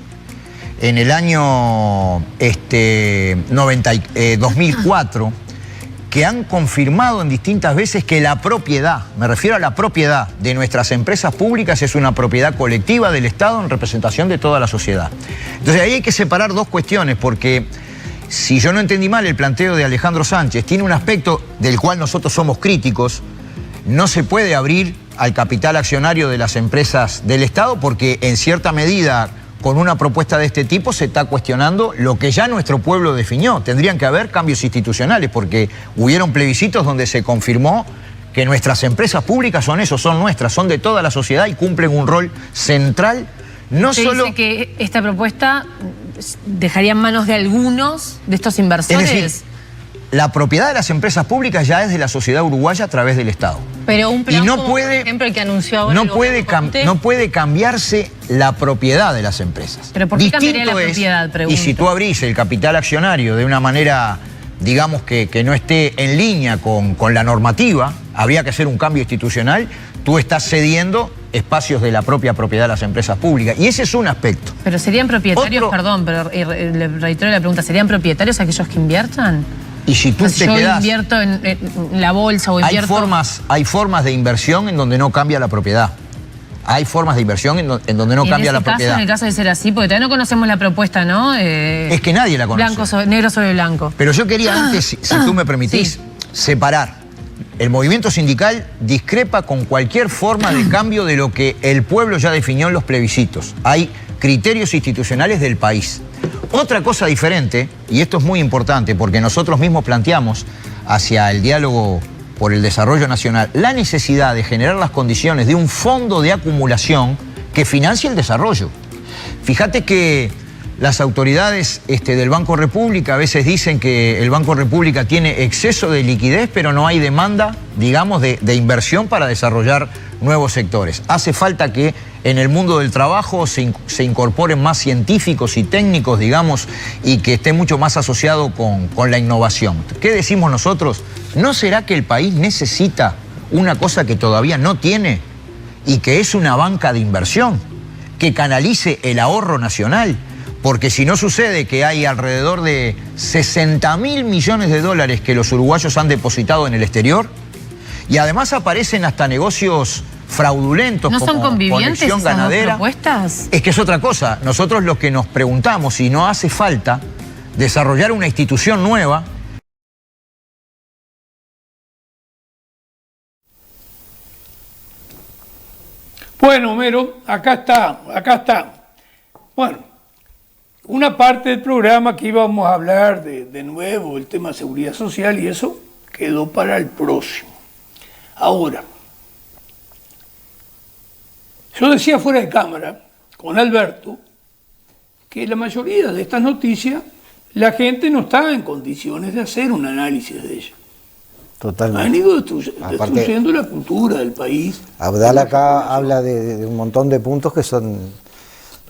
en el año 2004, que han confirmado en distintas veces que la propiedad, me refiero a la propiedad de nuestras empresas públicas, es una propiedad colectiva del Estado en representación de toda la sociedad. Entonces ahí hay que separar dos cuestiones, porque si yo no entendí mal el planteo de Alejandro Sánchez, tiene un aspecto del cual nosotros somos críticos. No se puede abrir al capital accionario de las empresas del Estado porque en cierta medida con una propuesta de este tipo se está cuestionando lo que ya nuestro pueblo definió. Tendrían que haber cambios institucionales porque hubieron plebiscitos donde se confirmó que nuestras empresas públicas son eso, son nuestras, son de toda la sociedad y cumplen un rol central. No solo...
dice que esta propuesta dejaría en manos de algunos de estos inversores.
Es decir, la propiedad de las empresas públicas ya es de la sociedad uruguaya a través del Estado.
Pero un plan,
y no
como,
puede,
por ejemplo, el que anunció ahora
no puede cambiarse la propiedad de las empresas.
¿Pero por qué cambiaría la propiedad? Pregunto.
Y si tú abrís el capital accionario de una manera, digamos, que no esté en línea con la normativa, habría que hacer un cambio institucional, tú estás cediendo espacios de la propia propiedad de las empresas públicas. Y ese es un aspecto.
Pero serían propietarios, perdón, pero le reitero la pregunta, ¿serían propietarios aquellos que inviertan?
Y si tú te
yo
quedás,
invierto en la bolsa o invierto...
Hay formas de inversión en donde no cambia la propiedad. Hay formas de inversión en donde no cambia la propiedad.
En el caso de ser así, porque todavía no conocemos la propuesta, ¿no?
Es que nadie la conoce.
Negro sobre blanco.
Pero yo quería antes, si tú me permitís, separar. El movimiento sindical discrepa con cualquier forma de cambio de lo que el pueblo ya definió en los plebiscitos. Hay criterios institucionales del país. Otra cosa diferente, y esto es muy importante porque nosotros mismos planteamos hacia el diálogo por el desarrollo nacional la necesidad de generar las condiciones de un fondo de acumulación que financie el desarrollo. Fíjate que las autoridades del Banco República a veces dicen que el Banco República tiene exceso de liquidez, pero no hay demanda, digamos, de inversión para desarrollar nuevos sectores. Hace falta que en el mundo del trabajo se incorporen más científicos y técnicos, digamos, y que esté mucho más asociado con la innovación. ¿Qué decimos nosotros? ¿No será que el país necesita una cosa que todavía no tiene y que es una banca de inversión que canalice el ahorro nacional? Porque si no sucede que hay alrededor de 60.000 millones de dólares que los uruguayos han depositado en el exterior, y además aparecen hasta negocios fraudulentos,
¿no son convivientes
conexión
esas
ganadera,
dos propuestas?
Es que es otra cosa. Nosotros lo que nos preguntamos si no hace falta desarrollar una institución nueva.
Bueno, Homero, acá está. Bueno, una parte del programa que íbamos a hablar de nuevo, el tema de seguridad social y eso, quedó para el próximo. Ahora, yo decía fuera de cámara, con Alberto, que la mayoría de estas noticias, la gente no está en condiciones de hacer un análisis de ellas.
Totalmente.
Han ido destruyendo la cultura del país.
Abdala acá habla de un montón de puntos que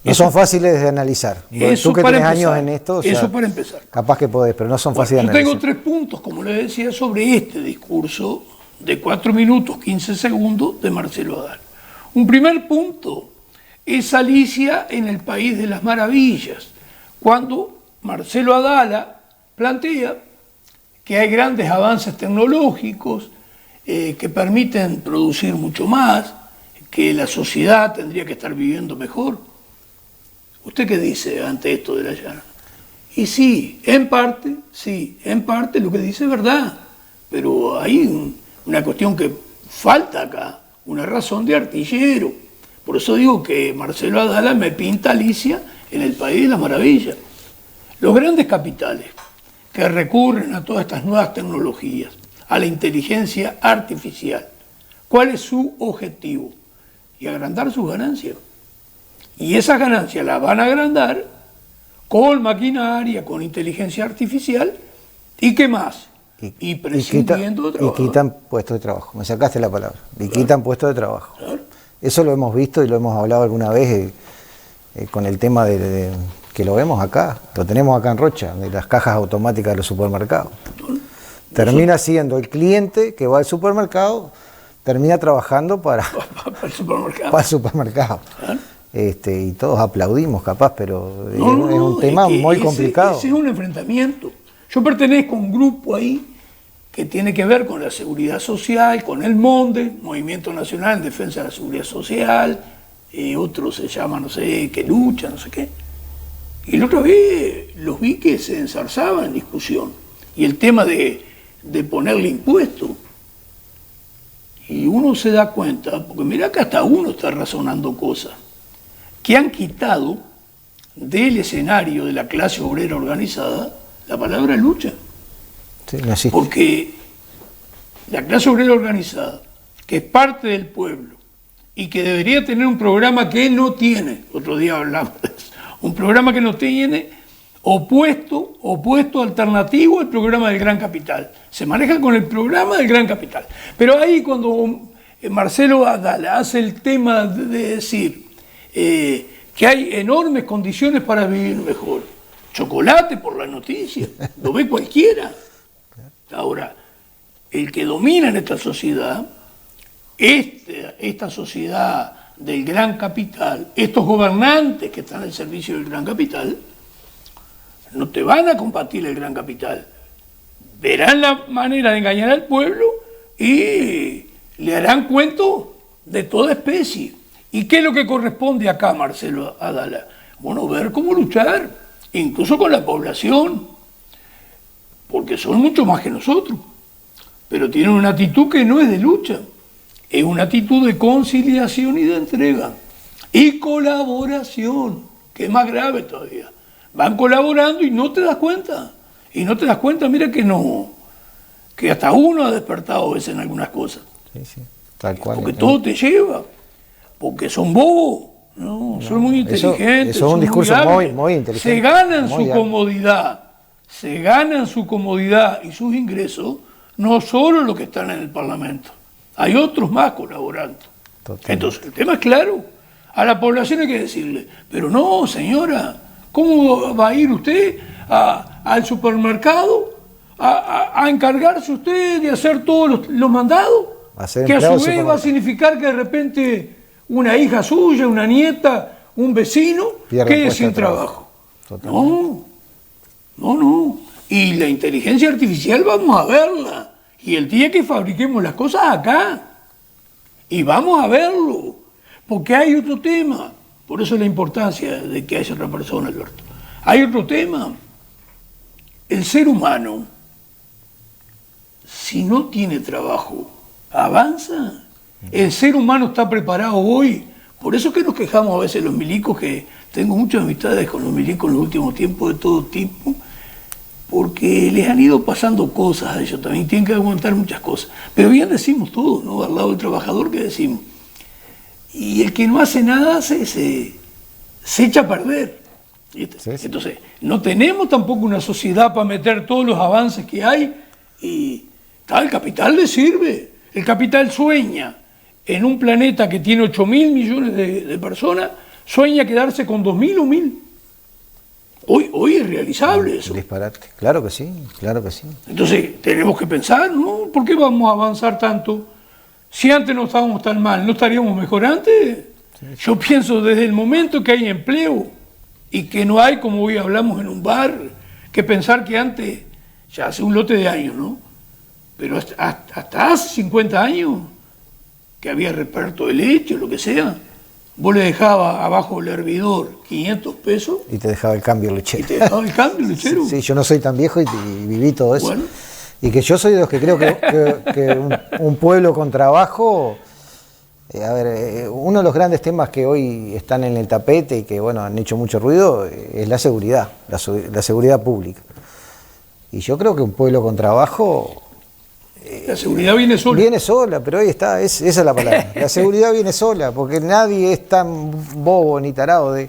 no son fáciles de analizar. Tú que tenés años en esto,
eso para empezar.
Capaz que podés, pero no son fáciles de analizar.
Yo tengo 3 puntos, como les decía, sobre este discurso de 4 minutos 15 segundos de Marcelo Adala. Un primer punto es Alicia en el País de las Maravillas, cuando Marcelo Adala plantea que hay grandes avances tecnológicos que permiten producir mucho más, que la sociedad tendría que estar viviendo mejor. ¿Usted qué dice ante esto de la llana? Y sí, en parte lo que dice es verdad, pero hay una cuestión que falta acá, una razón de artillero. Por eso digo que Marcelo Adala me pinta Alicia en el País de las Maravillas. Los grandes capitales que recurren a todas estas nuevas tecnologías, a la inteligencia artificial, ¿cuál es su objetivo? Y agrandar sus ganancias. Y esas ganancias las van a agrandar con maquinaria, con inteligencia artificial, ¿y qué más? Y prescindiendo de trabajo.
Y quitan puestos de trabajo, me sacaste la palabra. Y quitan puestos de trabajo. Claro. Eso lo hemos visto y lo hemos hablado alguna vez con el tema de que lo vemos acá, lo tenemos acá en Rocha, de las cajas automáticas de los supermercados. Termina siendo el cliente que va al supermercado, termina trabajando para el supermercado. ¿Ah? Y todos aplaudimos capaz, pero es un tema muy complicado.
Ese es un enfrentamiento. Yo pertenezco a un grupo ahí que tiene que ver con la seguridad social, con el MONDE, Movimiento Nacional en Defensa de la Seguridad Social, otro se llama, no sé, que lucha, no sé qué. Y la otra vez los vi que se ensarzaban en discusión. Y el tema de ponerle impuestos. Y uno se da cuenta, porque mirá que hasta uno está razonando cosas, que han quitado del escenario de la clase obrera organizada la palabra lucha.
Sí, no existe.
Porque la clase obrera organizada, que es parte del pueblo, y que debería tener un programa que no tiene, otro día hablamos de eso, un programa que no tiene, opuesto, alternativo al programa del Gran Capital. Se maneja con el programa del Gran Capital. Pero ahí cuando Marcelo Adala hace el tema de decir que hay enormes condiciones para vivir mejor, chocolate por la noticia, lo ve cualquiera. Ahora, el que domina en esta sociedad, esta sociedad del gran capital, estos gobernantes que están al servicio del gran capital, no te van a combatir el gran capital. Verán la manera de engañar al pueblo y le harán cuento de toda especie. ¿Y qué es lo que corresponde acá, Marcelo Adala? Bueno, ver cómo luchar, incluso con la población, porque son mucho más que nosotros, pero tienen una actitud que no es de lucha, es una actitud de conciliación y de entrega, y colaboración, que es más grave todavía. Van colaborando y no te das cuenta, mira que no, que hasta uno ha despertado a veces en algunas cosas.
Sí, tal cual.
Porque todo te lleva, porque son bobos, No, son muy inteligentes.
Eso es un discurso muy inteligente.
Se ganan su comodidad. Se ganan su comodidad y sus ingresos, no solo los que están en el Parlamento. Hay otros más colaborando. Totalmente. Entonces, el tema es claro. A la población hay que decirle, pero no, señora, ¿cómo va a ir usted al supermercado a encargarse usted de hacer todos los mandados? Que a su vez va a significar que de repente una hija suya, una nieta, un vecino quede sin trabajo. No. Y la inteligencia artificial vamos a verla. Y el día que fabriquemos las cosas acá. Y vamos a verlo. Porque hay otro tema. Por eso la importancia de que haya otra persona, Alberto. Hay otro tema. El ser humano, si no tiene trabajo, avanza. El ser humano está preparado hoy. Por eso que nos quejamos a veces los milicos, que tengo muchas amistades con los milicos en los últimos tiempos de todo tipo, porque les han ido pasando cosas a ellos también, tienen que aguantar muchas cosas. Pero bien decimos todos, ¿no? Al lado del trabajador que decimos. Y el que no hace nada se echa a perder. ¿Viste? Sí. Entonces, no tenemos tampoco una sociedad para meter todos los avances que hay y el capital le sirve. El capital sueña en un planeta que tiene 8.000 millones de personas, sueña quedarse con 2.000 o 1.000. Hoy es realizable eso.
Disparate. Claro que sí, claro que sí.
Entonces, tenemos que pensar, ¿no? ¿Por qué vamos a avanzar tanto? Si antes no estábamos tan mal, ¿no estaríamos mejor antes? Sí. Yo pienso desde el momento que hay empleo y que no hay, como hoy hablamos en un bar, que pensar que antes, ya hace un lote de años, ¿no? Pero hasta hace 50 años, que había reparto de leche, lo que sea, vos le dejabas abajo el hervidor 500 pesos.
Y te dejaba el cambio lechero.
Sí,
yo no soy tan viejo y viví todo eso. Bueno. Y que yo soy de los que creo que un pueblo con trabajo, uno de los grandes temas que hoy están en el tapete y que bueno han hecho mucho ruido es la seguridad, la seguridad pública. Y yo creo que un pueblo con trabajo...
La seguridad viene sola.
Viene sola, pero ahí está, esa es la palabra. La seguridad viene sola, porque nadie es tan bobo ni tarado de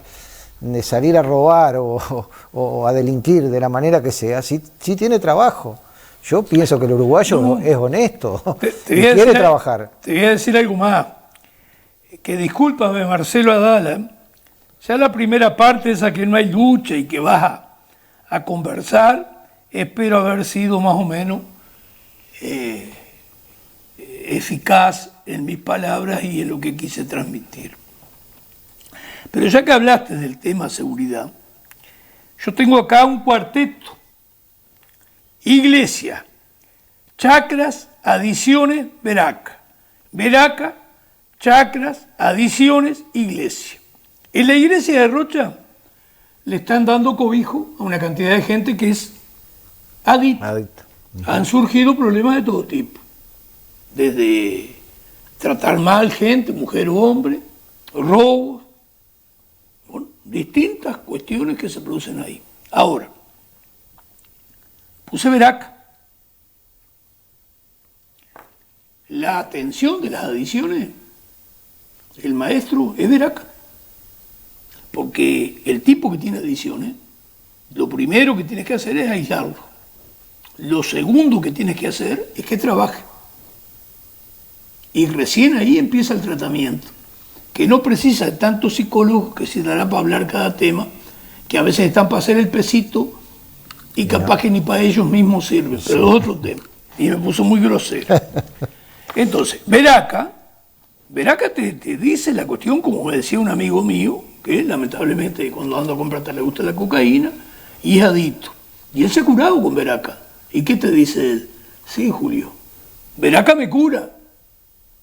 salir a robar o a delinquir de la manera que sea, si tiene trabajo. Yo pienso que el uruguayo es honesto y quiere trabajar.
Te voy a decir algo más, que discúlpame Marcelo Adala, ya la primera parte esa que no hay lucha y que vas a conversar, espero haber sido más o menos eficaz en mis palabras y en lo que quise transmitir. Pero ya que hablaste del tema seguridad, yo tengo acá un cuarteto: Iglesia, Chacras, Adiciones, Veraca. Veraca, Chacras, Adiciones, Iglesia. En la iglesia de Rocha le están dando cobijo a una cantidad de gente que es adicta. Han surgido problemas de todo tipo, desde tratar mal gente, mujer o hombre, robos, bueno, distintas cuestiones que se producen ahí. Ahora, puse Veraca. La atención de las adiciones, el maestro es Veraca, porque el tipo que tiene adiciones, lo primero que tienes que hacer es aislarlo. Lo segundo que tienes que hacer es que trabaje. Y recién ahí empieza el tratamiento, que no precisa de tantos psicólogos que se dará para hablar cada tema, que a veces están para hacer el pesito y capaz que ni para ellos mismos sirve, pero es otro tema. Y me puso muy grosero. Entonces, Veraca te dice la cuestión, como me decía un amigo mío, que lamentablemente cuando anda a comprar le gusta la cocaína y es adicto. Y él se ha curado con Veraca. ¿Y qué te dice él? Sí, Julio, Veraca me cura,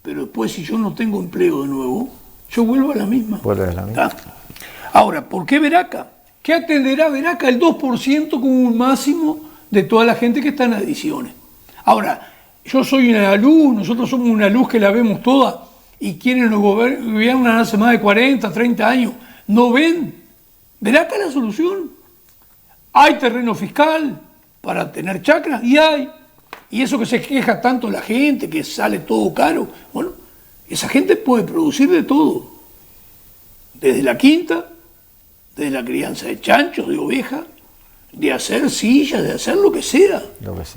pero después si yo no tengo empleo de nuevo, yo vuelvo a la misma.
Vuelve a la misma.
Ahora, ¿por qué Veraca? ¿Qué atenderá Veraca? El 2% como un máximo de toda la gente que está en adiciones. Ahora, yo soy una luz, nosotros somos una luz que la vemos toda, y quienes nos gobiernan hace más de 40, 30 años, no ven. Veraca es la solución. Hay terreno fiscal para tener chacras, y hay. Y eso que se queja tanto la gente, que sale todo caro, bueno, esa gente puede producir de todo. desde la quinta, desde la crianza de chanchos, de ovejas, de hacer sillas, de hacer lo que sea.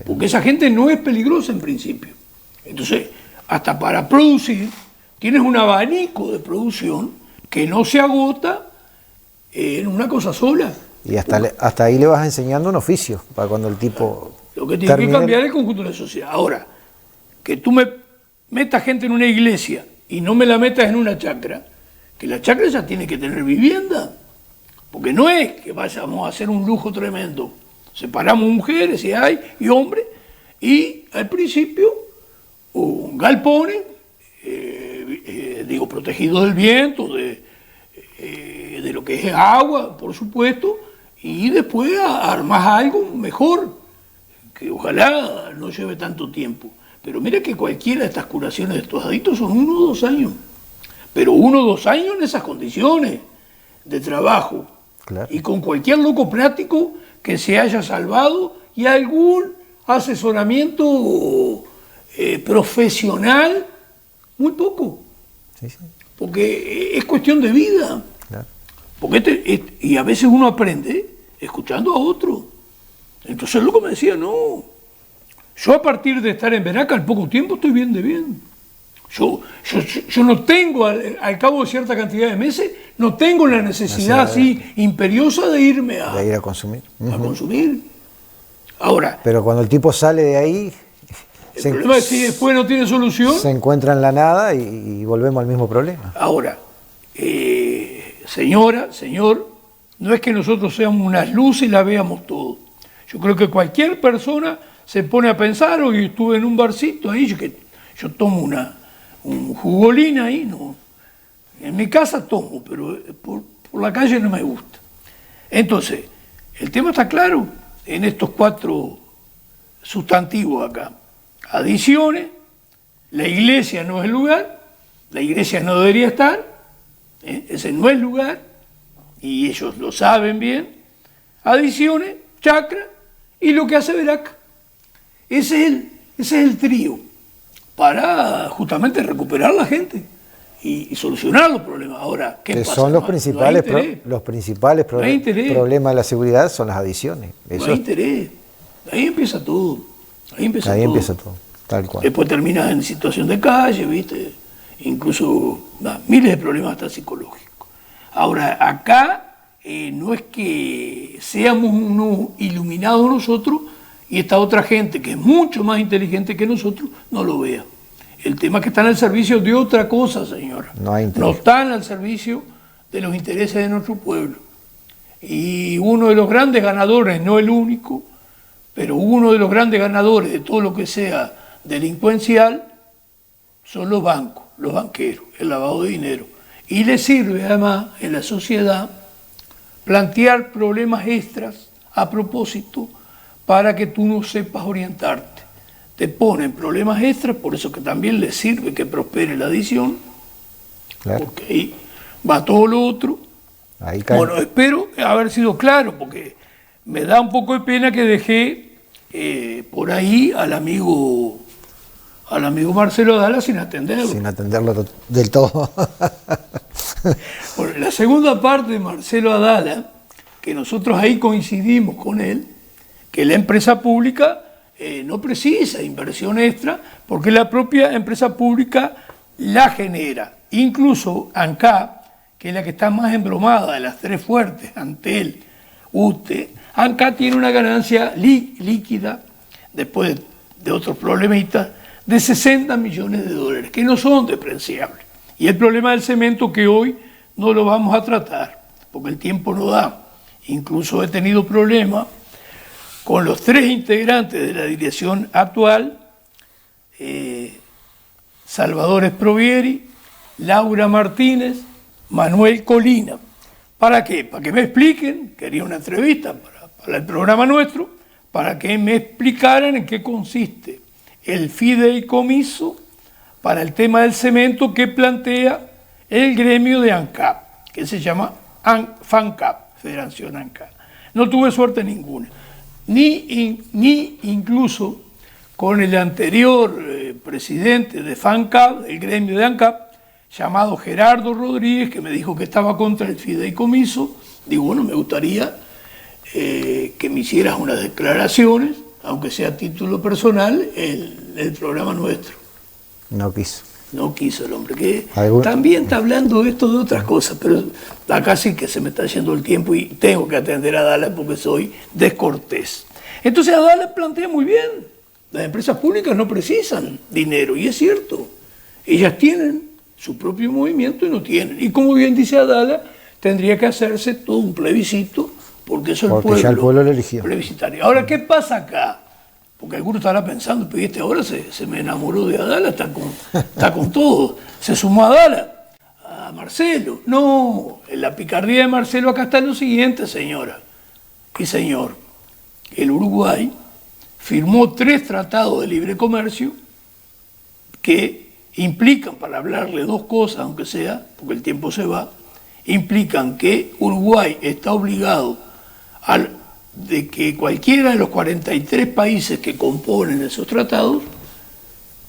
Porque esa gente no es peligrosa en principio. Entonces, hasta para producir, tienes un abanico de producción que no se agota en una cosa sola.
Y hasta ahí le vas enseñando un oficio, para cuando el tipo...
Lo que tiene que cambiar es el conjunto de la sociedad. Ahora, que tú me metas gente en una iglesia y no me la metas en una chacra, que la chacra ya tiene que tener vivienda. Porque no es que vayamos a hacer un lujo tremendo. Separamos mujeres, si hay, y hombres, y al principio un galpones, protegido del viento, de lo que es agua, por supuesto, y después armas algo mejor, que ojalá no lleve tanto tiempo. Pero mira que cualquiera de estas curaciones de estos adictos son 1 o 2 años. Pero 1 o 2 años en esas condiciones de trabajo. Claro. Y con cualquier loco práctico que se haya salvado y algún asesoramiento profesional, muy poco. Sí. Porque es cuestión de vida. Claro. Porque y a veces uno aprende escuchando a otro. Entonces el loco me decía, no, yo a partir de estar en Veraca al poco tiempo estoy bien de bien. Yo no tengo, al cabo de cierta cantidad de meses, no tengo la necesidad así imperiosa de irme a
ir a consumir.
A consumir. Ahora.
Pero cuando el tipo sale de ahí.
El problema es si después no tiene solución.
Se encuentra en la nada y volvemos al mismo problema.
Ahora, señora, señor, no es que nosotros seamos unas luces y la veamos todo. Yo creo que cualquier persona se pone a pensar, hoy estuve en un barcito ahí, yo tomo un jugolín ahí, no. En mi casa tomo, pero por la calle no me gusta. Entonces, el tema está claro en estos 4 sustantivos acá. Adiciones, la iglesia no es el lugar, la iglesia no debería estar, ese no es el lugar, y ellos lo saben bien. Adiciones, chacra, y lo que hace Veraca. Ese es el trío para justamente recuperar la gente y solucionar los problemas. Ahora, ¿qué pasa?
Son los principales problemas de la seguridad, son las adicciones.
No hay interés. Ahí empieza todo. Ahí empieza todo, tal cual. Después terminas en situación de calle, ¿viste? Incluso miles de problemas hasta psicológicos. Ahora, acá no es que seamos unos iluminados nosotros y esta otra gente que es mucho más inteligente que nosotros no lo vea. El tema es que están al servicio de otra cosa, señora. No están al servicio de los intereses de nuestro pueblo. Y uno de los grandes ganadores, no el único, pero uno de los grandes ganadores de todo lo que sea delincuencial son los bancos, los banqueros, el lavado de dinero. Y les sirve además en la sociedad plantear problemas extras a propósito para que tú no sepas orientarte. Te ponen problemas extras, por eso que también les sirve que prospere la adicción, claro. Porque ahí va todo lo otro. Bueno, espero haber sido claro, porque me da un poco de pena que dejé por ahí al amigo Marcelo Adala sin atenderlo.
Sin atenderlo del todo.
Bueno, la segunda parte de Marcelo Adala, que nosotros ahí coincidimos con él, que la empresa pública no precisa inversión extra porque la propia empresa pública la genera. Incluso ANCAP, que es la que está más embromada de las 3 fuertes, Antel, UTE, ANCAP tiene una ganancia líquida, después de otros problemitas, de $60 millones, que no son despreciables. Y el problema del cemento que hoy no lo vamos a tratar, porque el tiempo no da. Incluso he tenido problemas con los 3 integrantes de la dirección actual, Salvador Esprovieri, Laura Martínez, Manuel Colina. ¿Para qué? Para que me expliquen, quería una entrevista para el programa nuestro, para que me explicaran en qué consiste el fideicomiso para el tema del cemento que plantea el gremio de ANCAP, que se llama FANCAP, Federación ANCAP. No tuve suerte ninguna. Ni incluso con el anterior presidente de FANCAP, el gremio de ANCAP, llamado Gerardo Rodríguez, que me dijo que estaba contra el fideicomiso. Digo, bueno, me gustaría que me hicieras unas declaraciones, aunque sea a título personal, en el programa nuestro.
No quiso.
No quiso el hombre, que también está hablando esto de otras cosas, pero acá sí que se me está yendo el tiempo y tengo que atender a Adala porque soy descortés. Entonces Adala plantea muy bien, las empresas públicas no precisan dinero, y es cierto, ellas tienen su propio movimiento y no tienen. Y como bien dice Adala, tendría que hacerse todo un plebiscito, porque eso
ya el pueblo lo eligió.
Plebiscitario. Ahora, ¿qué pasa acá? Porque alguno estará pensando, pero ahora se me enamoró de Adala, está con todo. Se sumó a Adala, a Marcelo. No, la picardía de Marcelo acá está en lo siguiente, señora y señor. El Uruguay firmó 3 tratados de libre comercio que implican, para hablarle 2 cosas, aunque sea, porque el tiempo se va, implican que Uruguay está obligado de que cualquiera de los 43 países que componen esos tratados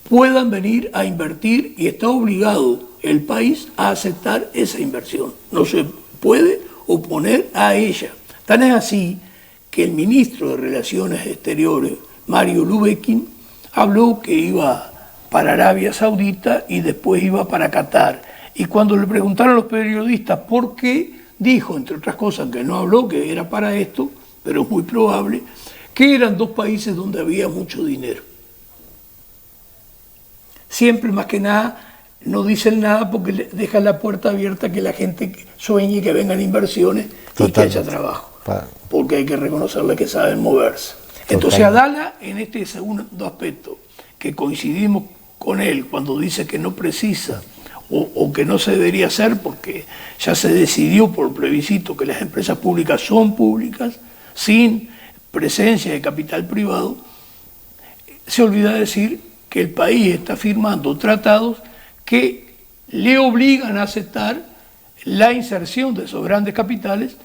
puedan venir a invertir, y está obligado el país a aceptar esa inversión. No se puede oponer a ella. Tan es así que el ministro de Relaciones Exteriores, Mario Lubekin, habló que iba para Arabia Saudita y después iba para Qatar. Y cuando le preguntaron a los periodistas por qué, dijo, entre otras cosas, que no habló que era para esto, pero es muy probable, que eran 2 países donde había mucho dinero. Siempre, más que nada, no dicen nada porque le dejan la puerta abierta a que la gente sueñe que vengan inversiones y que haya trabajo. Porque hay que reconocerle que saben moverse. Entonces Adala, en este segundo aspecto, que coincidimos con él cuando dice que no precisa o que no se debería hacer porque ya se decidió por plebiscito que las empresas públicas son públicas, sin presencia de capital privado, se olvida decir que el país está firmando tratados que le obligan a aceptar la inserción de esos grandes capitales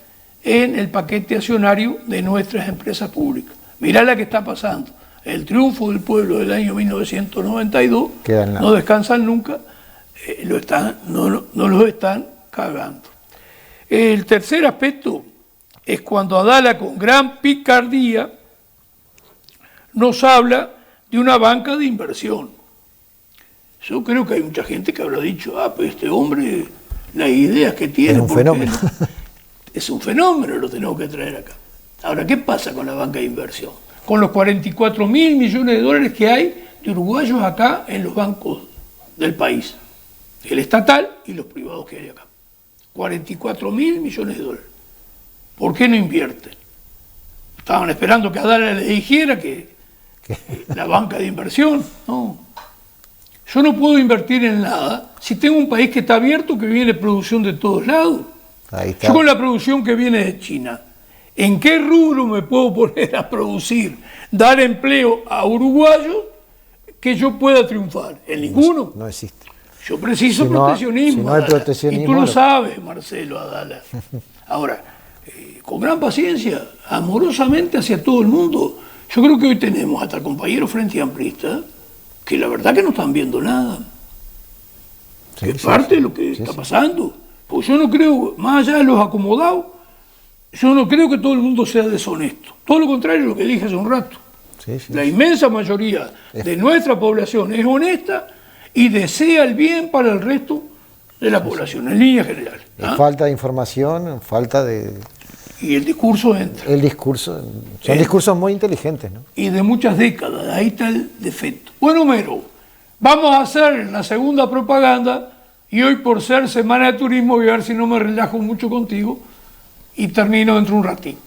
en el paquete accionario de nuestras empresas públicas. Mirá la que está pasando. El triunfo del pueblo del año 1992, no descansan nunca, no los están cagando. El tercer aspecto es cuando Adala, con gran picardía, nos habla de una banca de inversión. Yo creo que hay mucha gente que habrá dicho, pues este hombre, las ideas que tiene...
Es un fenómeno.
Es un fenómeno, lo tenemos que traer acá. Ahora, ¿qué pasa con la banca de inversión? Con los 44.000 millones de dólares que hay de uruguayos acá en los bancos del país. El estatal y los privados que hay acá. 44.000 millones de dólares. ¿Por qué no invierten? Estaban esperando que Adala les dijera que la banca de inversión. No. Yo no puedo invertir en nada si tengo un país que está abierto, que viene producción de todos lados.
Ahí está.
Yo con la producción que viene de China, ¿en qué rubro me puedo poner a producir, dar empleo a uruguayos que yo pueda triunfar? En ninguno.
No existe.
Yo preciso proteccionismo.
Si no hay proteccionismo.
Y tú lo sabes, Marcelo, Adala. Ahora, con gran paciencia, amorosamente hacia todo el mundo. Yo creo que hoy tenemos hasta compañeros frente amplistas que la verdad que no están viendo nada. Sí, es parte de lo que está pasando. Porque yo no creo, más allá de los acomodados, yo no creo que todo el mundo sea deshonesto. Todo lo contrario, lo que dije hace un rato. La inmensa mayoría de nuestra población es honesta y desea el bien para el resto de la población, en líneas generales.
Falta de información, falta de...
Y el discurso entra.
El discurso, son discursos muy inteligentes, ¿no?
Y de muchas décadas, ahí está el defecto. Bueno, Homero, vamos a hacer la segunda propaganda y hoy, por ser Semana de Turismo, voy a ver si no me relajo mucho contigo y termino dentro de un ratito.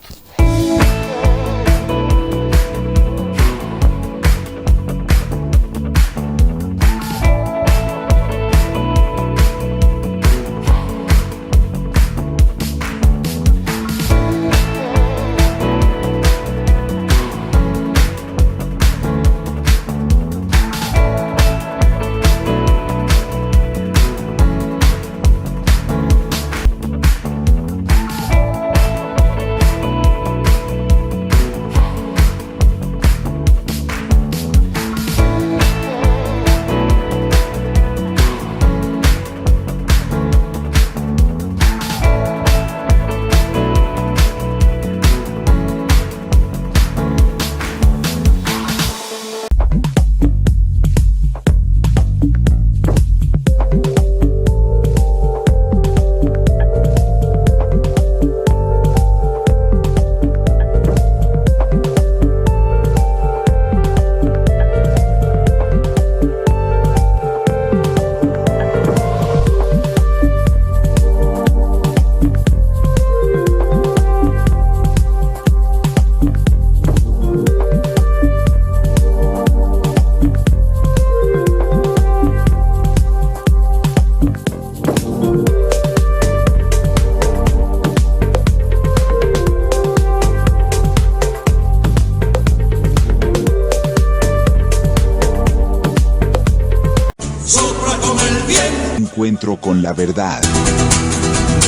Encuentro con la verdad.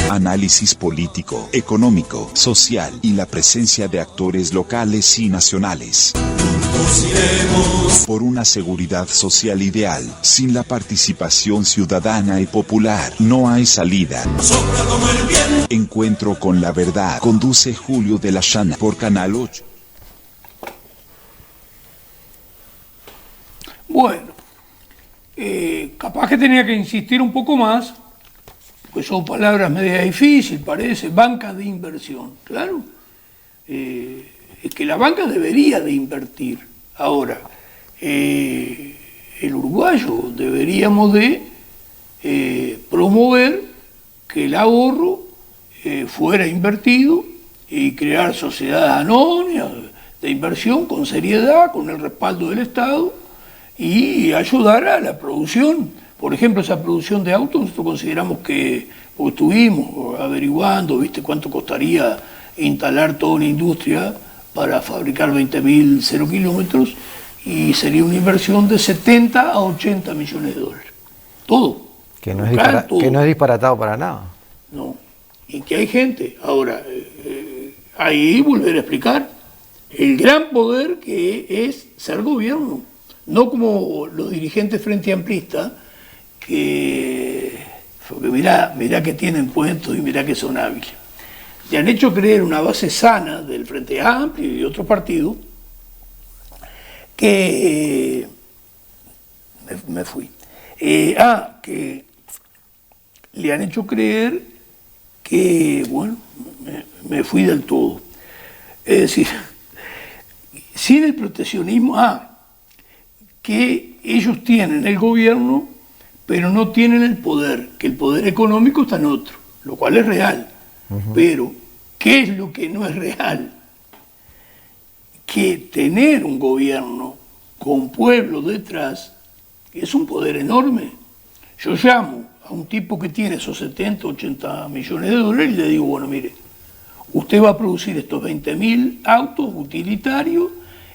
Análisis político, económico, social y la presencia de actores locales y nacionales. Por una seguridad social ideal, sin la participación ciudadana y popular, no hay salida. Encuentro con la verdad. Conduce Julio de la Llana por Canal 8.
Bueno, capaz que tenía que insistir un poco más, pues son palabras medio difíciles, parece, banca de inversión, claro. Es que la banca debería de invertir. Ahora, el uruguayo deberíamos de promover que el ahorro fuera invertido y crear sociedades anónimas de inversión con seriedad, con el respaldo del Estado y ayudar a la producción. Por ejemplo, esa producción de autos, nosotros consideramos que, porque estuvimos averiguando, ¿viste cuánto costaría instalar toda una industria para fabricar 20.000 0 kilómetros? Y sería una inversión de 70 a 80 millones de dólares. Todo.
Que no es disparatado para nada.
No. Y que hay gente. Ahora, ahí volver a explicar el gran poder que es ser gobierno. No como los dirigentes frente amplistas, porque mirá que tienen cuentos y mirá que son hábiles. Le han hecho creer una base sana del Frente Amplio y de otros partidos que me fui. Que le han hecho creer que, bueno, me fui del todo. Es decir, sin el proteccionismo, que ellos tienen el gobierno, pero no tienen el poder, que el poder económico está en otro, lo cual es real. Pero, ¿qué es lo que no es real? Que tener un gobierno con pueblo detrás es un poder enorme. Yo llamo a un tipo que tiene esos 70, 80 millones de dólares y le digo, bueno, mire, usted va a producir estos 20.000 autos utilitarios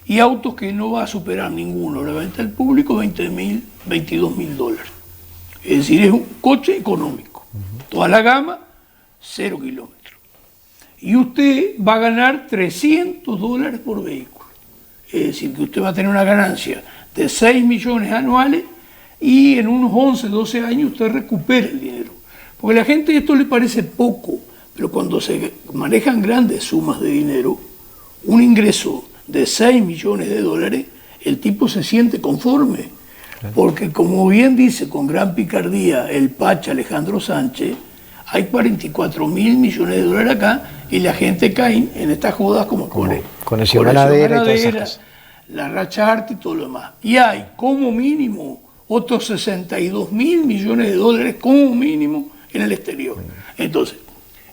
y autos que no va a superar ninguno la venta al público, 20.000, 22.000 dólares. Es decir, es un coche económico. Toda la gama, 0 kilómetros. Y usted va a ganar 300 dólares por vehículo. Es decir, que usted va a tener una ganancia de 6 millones anuales y en unos 11, 12 años usted recupera el dinero. Porque a la gente esto le parece poco, pero cuando se manejan grandes sumas de dinero, un ingreso de 6 millones de dólares, el tipo se siente conforme. Porque como bien dice con gran picardía el Pacha Alejandro Sánchez, hay 44.000 millones de dólares acá y la gente cae en estas jodas como
conexión ganadera y todas esas cosas.
La Racharte y todo lo demás. Y hay como mínimo otros 62.000 millones de dólares como mínimo en el exterior. Entonces,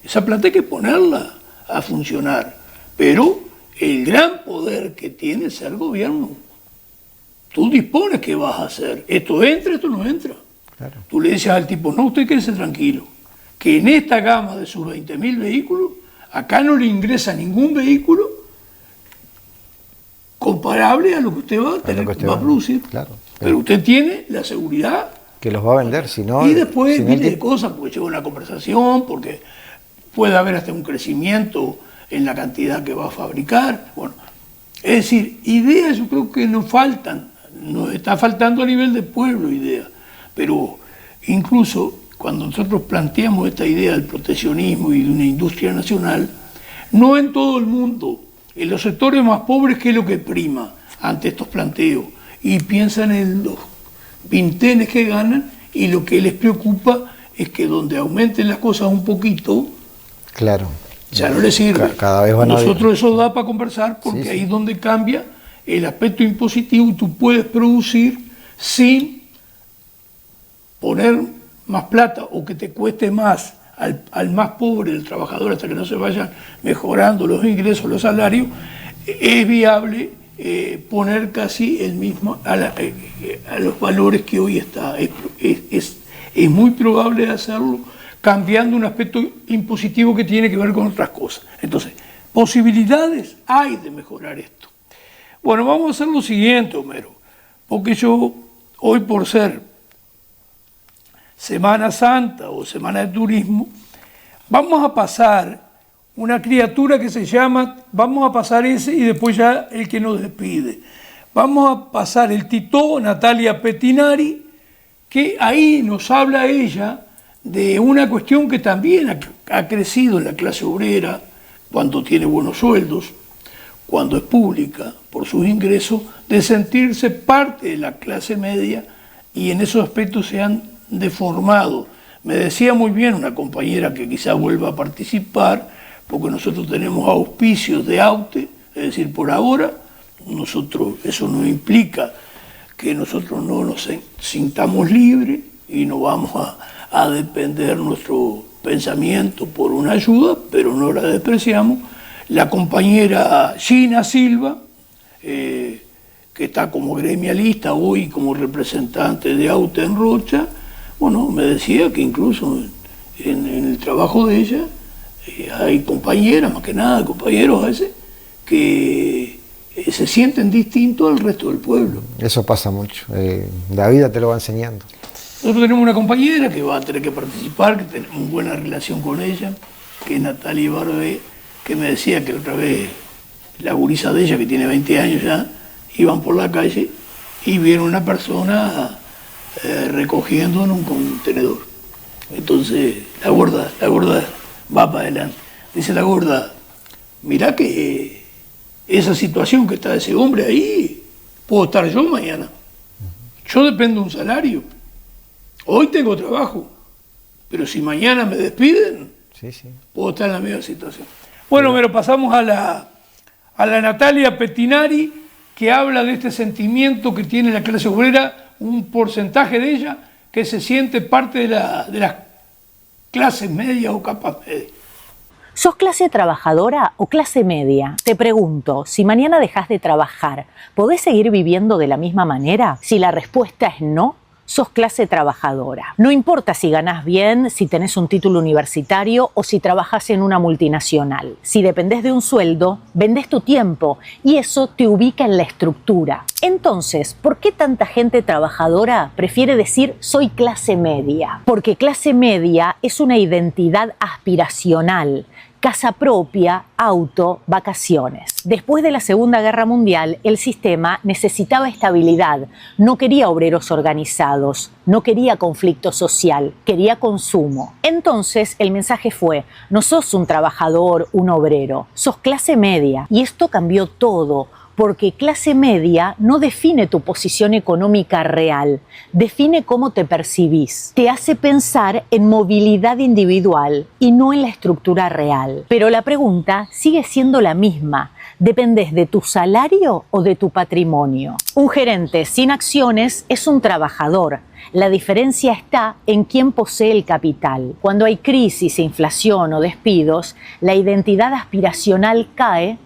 esa plata hay que ponerla a funcionar. Pero el gran poder que tiene es el gobierno. Tú dispones qué vas a hacer. Esto entra, esto no entra. Claro. Tú le dices al tipo, no, usted quédese tranquilo, que en esta gama de sus 20.000 vehículos, acá no le ingresa ningún vehículo comparable a lo que usted va a producir.
Claro.
Pero usted tiene la seguridad
que los va a vender, si no...
Y después miles de cosas, porque lleva una conversación, porque puede haber hasta un crecimiento en la cantidad que va a fabricar. Bueno, es decir, ideas yo creo que nos faltan, nos está faltando a nivel de pueblo ideas, pero incluso cuando nosotros planteamos esta idea del proteccionismo y de una industria nacional, no en todo el mundo, en los sectores más pobres, ¿qué es lo que prima ante estos planteos? Y piensan en los vintenes que ganan y lo que les preocupa es que donde aumenten las cosas un poquito,
claro,
ya no les sirve.
Cada vez van
Nosotros eso da para conversar porque ahí es donde cambia el aspecto impositivo y tú puedes producir sin poner más plata o que te cueste más al más pobre, el trabajador, hasta que no se vayan mejorando los ingresos, los salarios. Es viable poner casi el mismo a los valores que hoy está. Es muy probable hacerlo cambiando un aspecto impositivo que tiene que ver con otras cosas. Entonces, posibilidades hay de mejorar esto. Bueno, vamos a hacer lo siguiente, Homero, porque yo hoy, por ser Semana Santa o Semana de Turismo, vamos a pasar una criatura que se llama, vamos a pasar ese y después ya el que nos despide. Vamos a pasar el Titó, Natalia Pettinari, que ahí nos habla ella de una cuestión que también ha crecido en la clase obrera cuando tiene buenos sueldos, cuando es pública por sus ingresos, de sentirse parte de la clase media, y en esos aspectos se han deformado. Me decía muy bien una compañera que quizá vuelva a participar, porque nosotros tenemos auspicios de AUTE, es decir, por ahora, nosotros, eso no implica que nosotros no nos sintamos libres y no vamos a depender nuestro pensamiento por una ayuda, pero no la despreciamos. La compañera Gina Silva, que está como gremialista hoy como representante de AUTE en Rocha, bueno, me decía que incluso en el trabajo de ella hay compañeras, más que nada compañeros a veces, que se sienten distintos al resto del pueblo.
Eso pasa mucho, la vida te lo va enseñando.
Nosotros tenemos una compañera que va a tener que participar, que tenemos buena relación con ella, que es Natalia Barbé, que me decía que otra vez la gurisa de ella, que tiene 20 años ya, iban por la calle y vieron una persona recogiendo en un contenedor. Entonces la gorda va para adelante. Dice la gorda, mirá que esa situación que está ese hombre ahí, puedo estar yo mañana. Yo dependo de un salario. Hoy tengo trabajo, pero si mañana me despiden, puedo estar en la misma situación. Bueno, pero pasamos a la Natalia Pettinari, que habla de este sentimiento que tiene la clase obrera, un porcentaje de ella que se siente parte de las clases medias o capas medias.
¿Sos clase trabajadora o clase media? Te pregunto, si mañana dejás de trabajar, ¿podés seguir viviendo de la misma manera? Si la respuesta es no, sos clase trabajadora. No importa si ganás bien, si tenés un título universitario o si trabajás en una multinacional. Si dependés de un sueldo, vendés tu tiempo y eso te ubica en la estructura. Entonces, ¿por qué tanta gente trabajadora prefiere decir soy clase media? Porque clase media es una identidad aspiracional. Casa propia, auto, vacaciones. Después de la Segunda Guerra Mundial, el sistema necesitaba estabilidad, no quería obreros organizados, no quería conflicto social, quería consumo. Entonces el mensaje fue, no sos un trabajador, un obrero, sos clase media. Y esto cambió todo, porque clase media no define tu posición económica real, define cómo te percibís. Te hace pensar en movilidad individual y no en la estructura real. Pero la pregunta sigue siendo la misma. ¿Dependés de tu salario o de tu patrimonio? Un gerente sin acciones es un trabajador. La diferencia está en quién posee el capital. Cuando hay crisis, inflación o despidos, la identidad aspiracional cae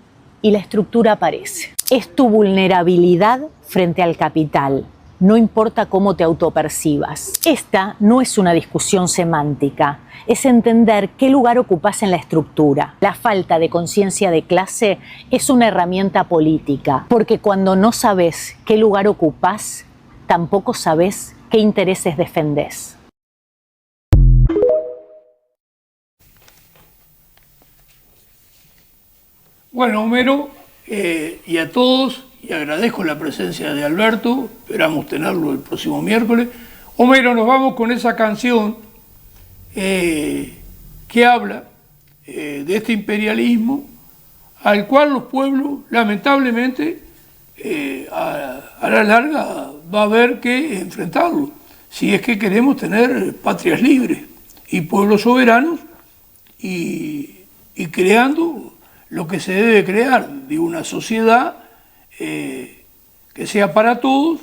y la estructura aparece. Es tu vulnerabilidad frente al capital. No importa cómo te autopercibas. Esta no es una discusión semántica. Es entender qué lugar ocupás en la estructura. La falta de conciencia de clase es una herramienta política, porque cuando no sabes qué lugar ocupás, tampoco sabes qué intereses defendés.
Bueno, Homero, y a todos, y agradezco la presencia de Alberto, esperamos tenerlo el próximo miércoles. Homero, nos vamos con esa canción que habla de este imperialismo al cual los pueblos, lamentablemente, a la larga va a haber que enfrentarlo, si es que queremos tener patrias libres y pueblos soberanos y creando lo que se debe crear de una sociedad que sea para todos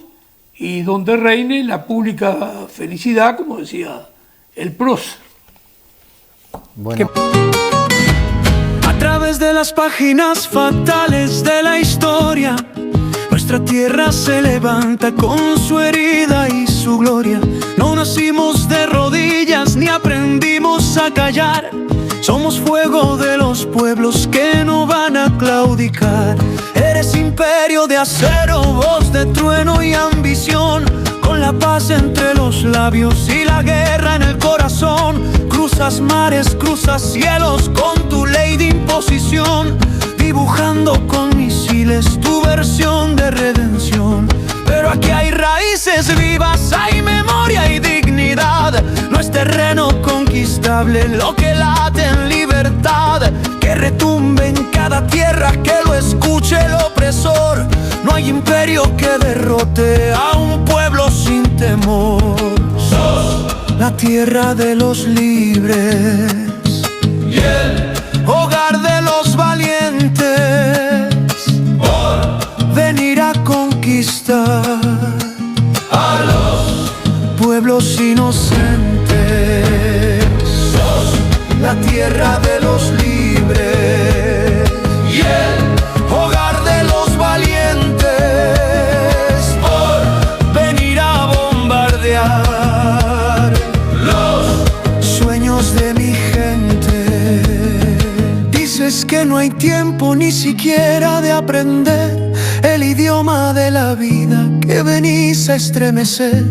y donde reine la pública felicidad, como decía el prócer.
Bueno.
A través de las páginas fatales de la historia, nuestra tierra se levanta con su herida y su gloria. No nacimos de rodillas ni aprendimos a callar. Somos fuego de los pueblos que no van a claudicar. Eres imperio de acero, voz de trueno y ambición. Con la paz entre los labios y la guerra en el corazón. Cruzas mares, cruzas cielos con tu ley de imposición, dibujando con misiles tu versión de redención. Pero aquí hay raíces vivas, hay memoria y dignidad. No es terreno conquistable lo que late en libertad, que retumbe en cada tierra, que lo escuche el opresor. No hay imperio que derrote a un pueblo sin temor. Sos la tierra de los libres y el hogar de los valientes, por venir a conquistar a los pueblos inocentes. Sos la tierra de los libres y el hogar de los valientes, por venir a bombardear los sueños de mi gente. Dices que no hay tiempo ni siquiera de aprender el idioma de la vida, que venís a estremecer.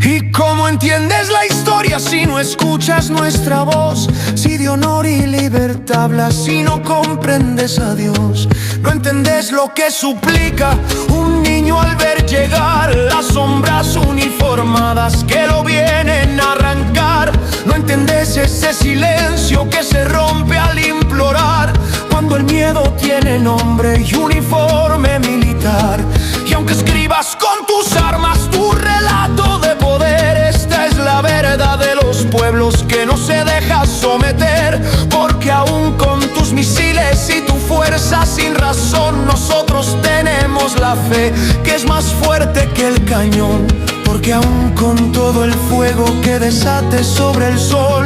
¿Y cómo entiendes la historia si no escuchas nuestra voz? Si de honor y libertad hablas, si no comprendes a Dios. No entendés lo que suplica un niño al ver llegar las sombras uniformadas que lo vienen a arrancar. No entendés ese silencio que se rompe al implorar, cuando el miedo tiene nombre y uniforme militar. Y aunque escribas con tus armas tu relato de poder, esta es la verdad de los pueblos que no se deja someter. Porque aún con tus misiles y tu fuerza sin razón, nosotros tenemos la fe que es más fuerte que el cañón. Porque aún con todo el fuego que desate sobre el sol,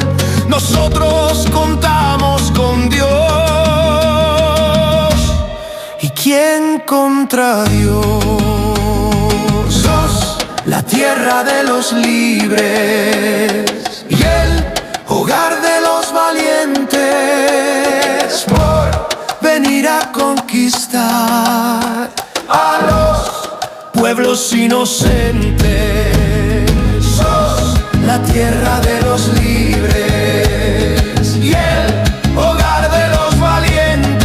nosotros contamos con Dios. ¿Y quién contra Dios? Sos la tierra de los libres y el hogar de los valientes, por venir a conquistar a los pueblos inocentes. Sos la tierra de los libres y el hogar de los valientes,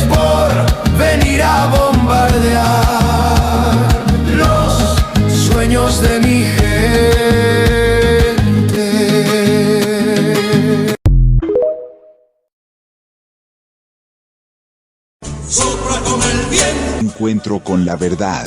por venir a bombardear los sueños de mi gente.
Encuentro con la verdad.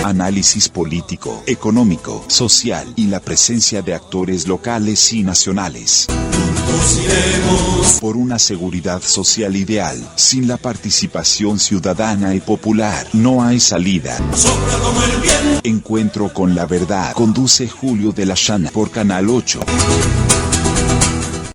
Análisis político, económico, social y la presencia de actores locales y nacionales. Juntos iremos por una seguridad social ideal. Sin la participación ciudadana y popular, no hay salida. Sopla como el viento. Encuentro con la verdad. Conduce Julio de la Llana por Canal 8.